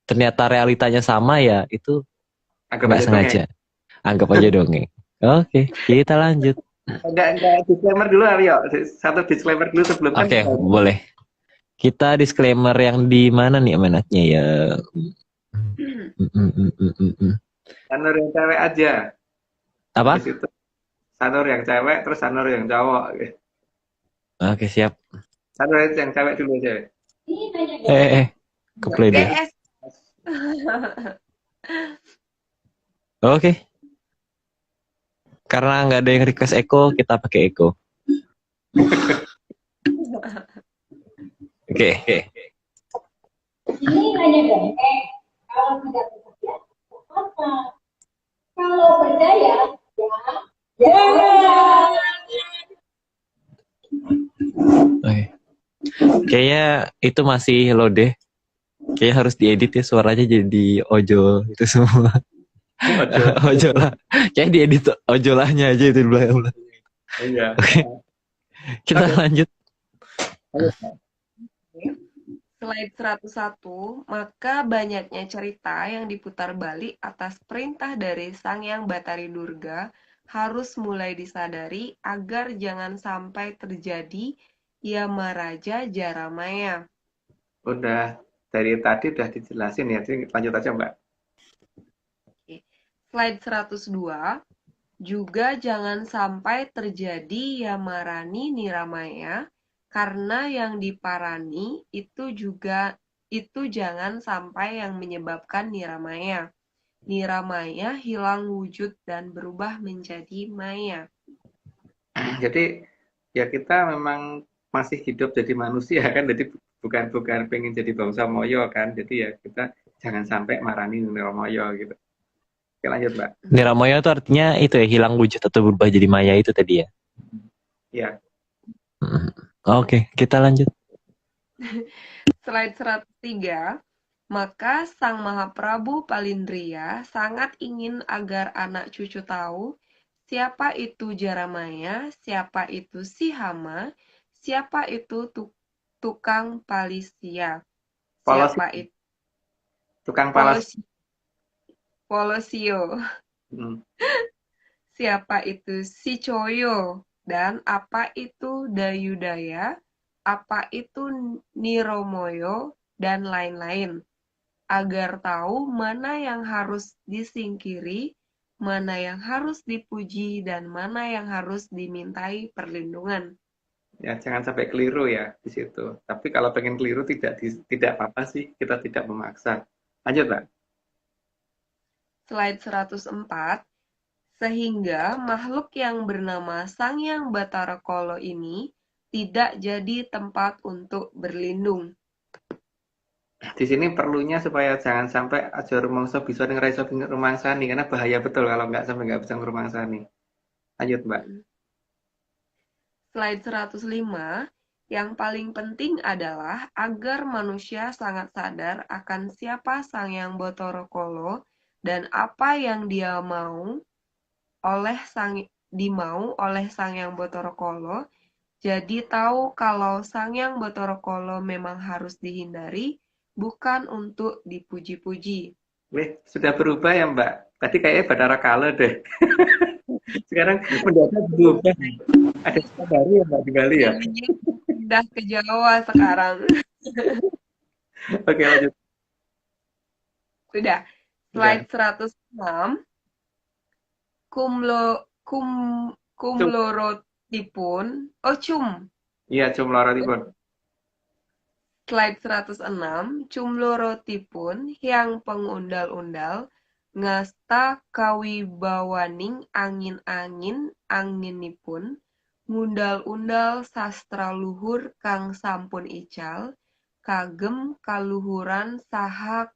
ternyata realitanya sama ya itu Anggap nggak aja sengaja. Anggap aja dongeng. Oke, kita lanjut. Enggak disclaimer dulu Aryo. Satu disclaimer dulu sebelum Oke, boleh. Kita disclaimer yang di mana nih menatnya ya? Sanur yang cewek aja. Apa? Di situ Sanur yang cewek terus Sanur yang cowok. Oke, siap. Sanur yang cewek dulu aja. Ini nanya Keplay deh. PS. Oke. Karena nggak ada yang request Eko, kita pakai Eko. Oke. ini hanya dongeng. Kalau tidak percaya, apa? Kalau percaya, ya. Oke. Kayaknya itu masih loaded. Kayaknya harus diedit ya suaranya jadi ojol itu semua. Ojol lah. Kayaknya diedit ojolahnya aja itu di belakang. Iya. Oke. Kita lanjut. Slide 101, maka banyaknya cerita yang diputar balik atas perintah dari Sang Yang Batari Durga harus mulai disadari agar jangan sampai terjadi Yamaraja Jaramaya. Udah dari tadi udah dijelasin ya. Jadi lanjut aja Mbak. Slide 102, juga jangan sampai terjadi Yamarani Niramaya, karena yang diparani itu jangan sampai yang menyebabkan Niramaya. Niramaya hilang wujud dan berubah menjadi maya. Jadi ya kita memang masih hidup jadi manusia kan. Jadi bukan pengen jadi bangsa moyo kan. Jadi ya kita jangan sampai marani moyo gitu. Oke, lanjut Mbak. Niramaya itu artinya itu ya hilang wujud atau berubah jadi maya itu tadi ya. Iya. Oke, kita lanjut. Slide 103, maka Sang Mahaprabu Palindria sangat ingin agar anak cucu tahu siapa itu Jaramaya, siapa itu si Hama, siapa itu tukang Palisia, siapa itu tukang palas. Polosio, siapa itu si Coyo, dan apa itu Dayudaya, apa itu Niromoyo, dan lain-lain, agar tahu mana yang harus disingkiri, mana yang harus dipuji, dan mana yang harus dimintai perlindungan. Ya, jangan sampai keliru ya di situ. Tapi kalau pengen keliru tidak apa-apa sih, kita tidak memaksa. Lanjut, Mbak. Slide 104. Sehingga makhluk yang bernama Sangyang Bathara Kala ini tidak jadi tempat untuk berlindung. Di sini perlunya supaya jangan sampai aja rumangsa bisa ngeraiso rumangsani, karena bahaya betul kalau nggak sampai nggak bisa ngerumangsani. Lanjut, Mbak. Slide 105. Yang paling penting adalah agar manusia sangat sadar akan siapa Sangyang Bathara Kala dan apa yang dimau oleh Sangyang Bathara Kala. Jadi tahu kalau Sangyang Bathara Kala memang harus dihindari, bukan untuk dipuji-puji. Wih, sudah berubah ya, Mbak. Tadi kayaknya Bathara Kala deh. Sekarang mendadak berubah. Ada cerita baru ya, Mbak, di Bali ya? Pindah ke Jawa sekarang. Oke, lanjut. Sudah. Slide 106. Kumlorotipun. Oh, cum. Iya, Cumlorotipun. Slide 106. Cumlorotipun yang pengundal-undal ngasta kawibawaning angin-angin anginipun ngundal-undal sastra luhur kang sampun ical kagem kaluhuran saha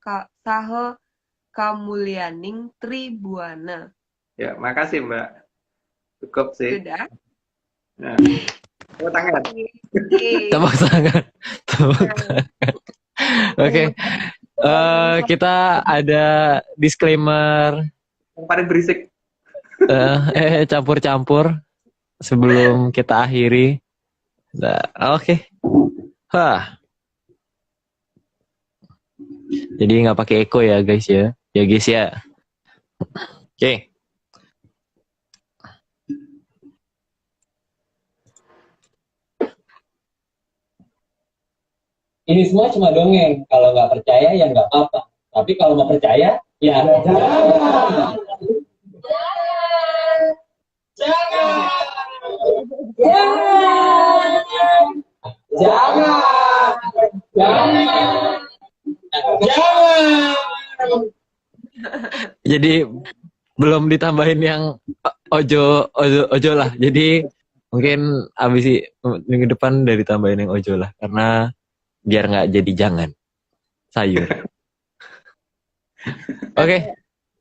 kamulyaning Tribuana. Ya, makasih, Mbak. Cukup sih. Sudah. Nah, tepuk tangan. Tepuk tangan. Tepuk tangan. Oke. Kita ada disclaimer Yang paling berisik. campur-campur sebelum kita akhiri. Nah, oke. Jadi nggak pakai echo ya guys ya. Ya guys ya. Oke. Ini semua cuma dongeng. Kalau nggak percaya ya nggak apa-apa. Tapi kalau mau percaya ya jangan. Jangan. Jangan. Jangan. Jangan. Jangan. Jadi belum ditambahin yang ojo lah. Jadi mungkin abis minggu depan dari tambahin yang ojo lah, karena biar nggak jadi jangan sayur. Oke.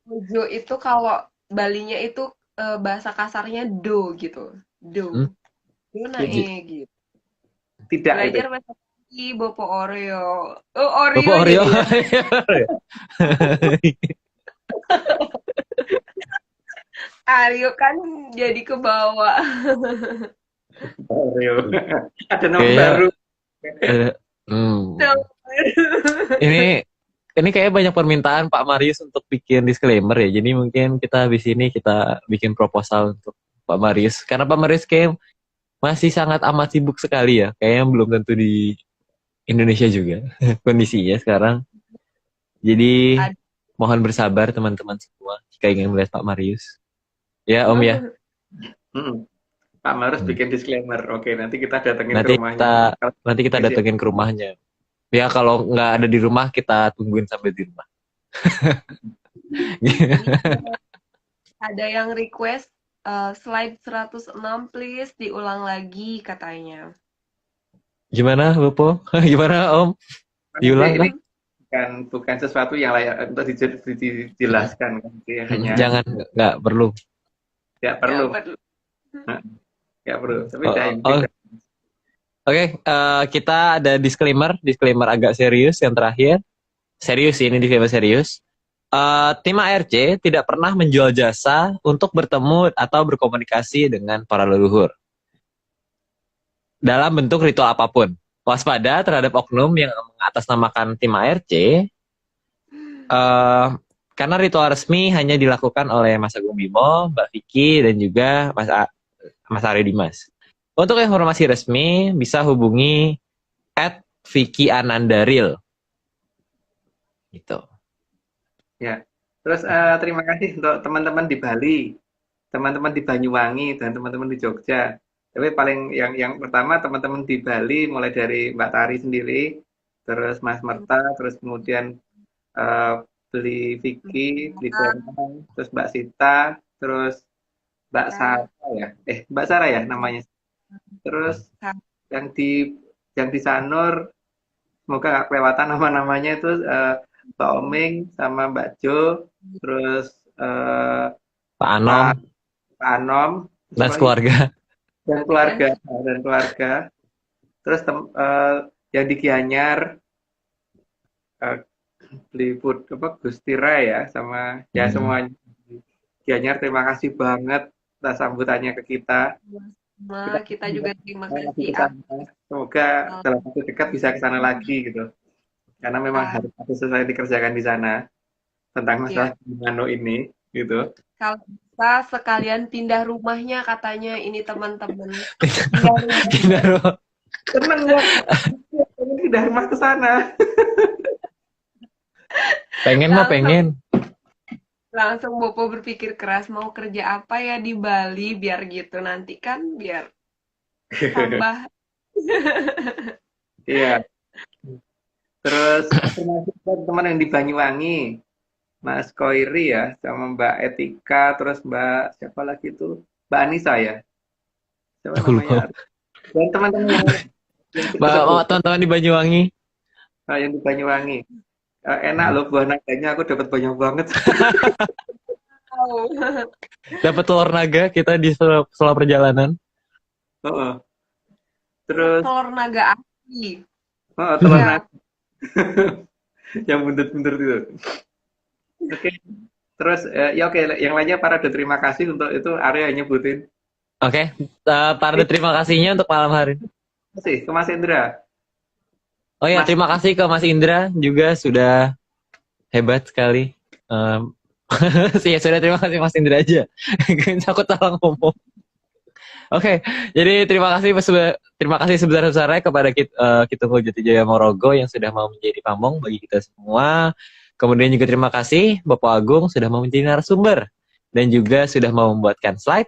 Ojo itu kalau Balinya itu bahasa kasarnya do gitu. Do. Do naik gitu. Tidak Belajar itu. bahasa Bopo Oreo. Oh, Oreo. Bopo Oreo. Aryo kan jadi ke bawah. Oreo. Ada nama Kayak, baru. Ini kayak banyak permintaan Pak Marius untuk bikin disclaimer ya. Jadi mungkin kita habis ini kita bikin proposal untuk Pak Marius. Karena Pak Marius kayak masih sangat amat sibuk sekali ya. Kayaknya belum tentu di Indonesia juga kondisinya sekarang. Jadi mohon bersabar teman-teman semua jika ingin melihat Pak Marius. Ya Om ya. Pak Marius bikin disclaimer. Oke, nanti kita datengin ke rumahnya. Nanti kita datengin ke rumahnya. Ya kalau nggak ada di rumah kita tungguin sampai di rumah. Ada yang request slide 106 please diulang lagi katanya. Gimana Bopo? Gimana Om? Diulang kan? Bukan sesuatu yang layak untuk dijelaskan. Hanya jangan, nggak perlu. Ya perlu. Ya perlu. Tapi Oke, kita ada disclaimer agak serius yang terakhir. Serius ini disclaimer serius. Tim ARC tidak pernah menjual jasa untuk bertemu atau berkomunikasi dengan para leluhur dalam bentuk ritual apapun. Waspada terhadap oknum yang mengatasnamakan tim ARC, karena ritual resmi hanya dilakukan oleh Mas Agung Bimo, Mbak Vicky, dan juga Mas Aryo Dimas. Untuk informasi resmi bisa hubungi @VickyAnandaril. Gitu. Ya. Terus terima kasih untuk teman-teman di Bali, teman-teman di Banyuwangi, dan teman-teman di Jogja. Tapi paling yang pertama teman-teman di Bali mulai dari Mbak Tari sendiri, terus Mas Merta, terus kemudian eh, beli Vicky, beli Firman, terus Mbak Sita, terus Mbak Sarah ya, Mbak Sarah ya namanya. Terus yang di yang di Sanur, semoga nggak kelewatan nama-namanya itu Mbak Oming sama Mbak Jo, terus Pak Anom Pak Anom, terus dan apa lagi? keluarga. Dan keluarga. Terus yang di Gianyar eh, beli food apa Gustira ya sama ya semuanya. Gianyar terima kasih banget atas sambutannya ke kita. Kita juga terima Lagi kasih. ke sana. Semoga dalam waktu dekat bisa ke sana lagi gitu. Karena memang harus selesai dikerjakan di sana tentang masalah nano ini gitu. Kalau bisa sekalian pindah rumahnya katanya ini teman-teman. Pindah rumah. Seneng ya. Pindah rumah ke sana. Pengen mah pengen. Langsung Bopo berpikir keras mau kerja apa ya di Bali biar gitu nanti kan biar tambah. Iya. Terus teman-teman yang di Banyuwangi, Mas Koiri ya, sama Mbak Etika, terus Mbak siapa lagi tuh, Mbak Anissa ya, siapa namanya? Dan teman-teman Oh, teman-teman di Banyuwangi. yang di Banyuwangi, enak loh buah naganya, aku dapat banyak banget. Dapat telur naga kita di selama perjalanan. Terus telur naga asli. telur naga yang buntut-buntut itu. Oke. Terus ya oke, yang lainnya para terima kasih untuk itu Arya nyebutin. Oke, para terima kasihnya untuk malam hari ini. Terima kasih ke Mas Indra. Oh ya, terima kasih ke Mas Indra juga sudah hebat sekali. Ya sudah, terima kasih Mas Indra aja. Aku salah ngomong. Oke, jadi terima kasih sebesar-besarnya kepada Kitunggu Jatijaya Morogo yang sudah mau menjadi pamong bagi kita semua. Kemudian juga terima kasih Bapak Agung sudah mau menjadi narasumber dan juga sudah mau membuatkan slide.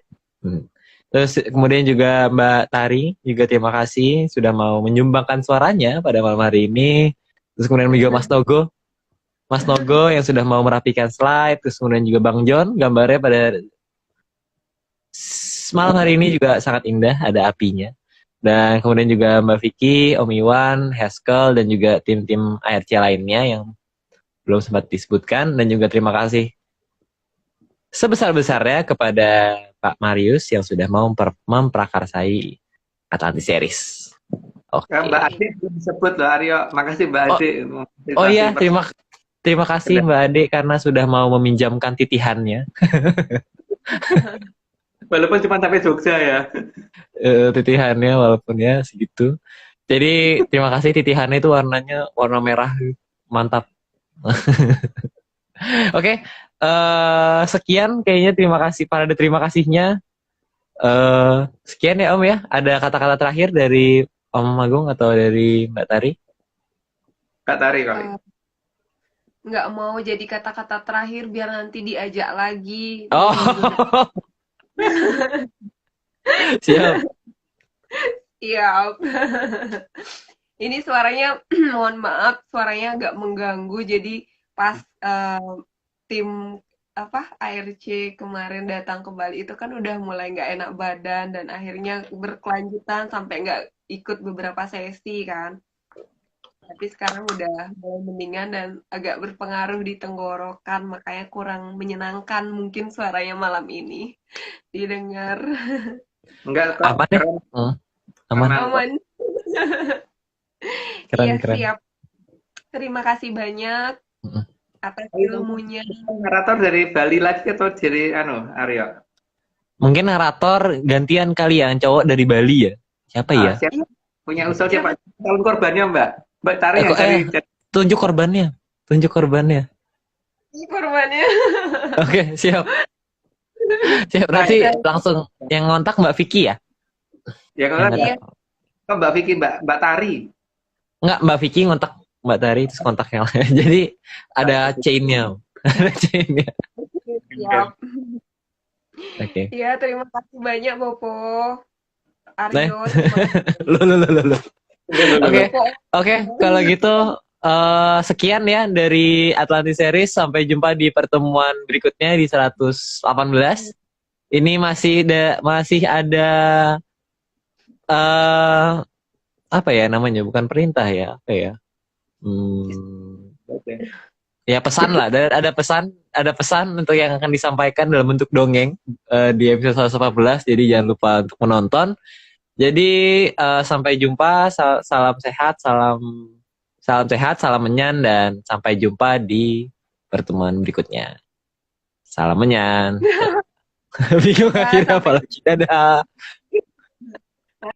Terus kemudian juga Mbak Tari juga terima kasih sudah mau menyumbangkan suaranya pada malam hari ini. Terus kemudian juga Mas Nogo yang sudah mau merapikan slide. Terus kemudian juga Bang John gambarnya pada malam hari ini juga sangat indah, ada apinya. Dan kemudian juga Mbak Vicky, Om Iwan, Haskell, dan juga tim-tim ARC lainnya yang belum sempat disebutkan. Dan juga terima kasih sebesar-besarnya kepada Pak Marius yang sudah mau memprakarsai Atlantis Series. Oke. Mbak Ade belum disebut loh Aryo. Makasih Mbak Ade. Oh iya, terima kasih Mbak Ade karena sudah mau meminjamkan titihannya. Walaupun cuma sampai Jogja ya. Titihannya walaupun ya segitu. Jadi terima kasih titihannya itu warna merah. Mantap. Oke. Sekian kayaknya terima kasihnya. Sekian ya Om ya. Ada kata-kata terakhir dari Om Agung atau dari Mbak Tari? Mbak Tari kali. Nggak mau jadi kata-kata terakhir biar nanti diajak lagi. Oh. Siap. Siap. Ini suaranya, mohon maaf, suaranya agak mengganggu. Jadi pas tim ARC kemarin datang ke Bali itu kan udah mulai nggak enak badan dan akhirnya berkelanjutan sampai nggak ikut beberapa sesi kan. Tapi sekarang udah mulai mendingan dan agak berpengaruh di tenggorokan, makanya kurang menyenangkan mungkin suaranya malam ini didengar. Enggak, Apa nih? Aman. Keren. Siap. Terima kasih banyak atas ilmunya. Narator dari Bali lagi atau dari Aryo? Mungkin narator gantian kali ya, cowok dari Bali ya. Siapa ya? Punya usul siapa? Calon korbannya Mbak Tari yang dari tunjuk korbannya. Korbannya. Oke, siap. Nanti langsung yang ngontak Mbak Vicky ya? Ya kan? Kok Mbak Vicky, Mbak Tari? Enggak, Mbak Vicky ngontak Mbak Tari terus kontak yang lain. Jadi ada chain-nya. Siap. Oke. Iya, terima kasih banyak Bopo Aryo, terima kasih. Lo. Oke, Pokoknya oke. Kalau gitu sekian ya dari Atlantis Series. Sampai jumpa di pertemuan berikutnya di 118. Ini masih ada eh apa ya namanya? Bukan perintah ya, apa ya? Ya pesan lah. Ada pesan untuk yang akan disampaikan dalam bentuk dongeng di episode 114. Jadi jangan lupa untuk menonton. Jadi sampai jumpa, salam sehat, salam sehat, salam menyan, dan sampai jumpa di pertemuan berikutnya. Salam menyan. Bingung akhirnya apa lagi. Dadah.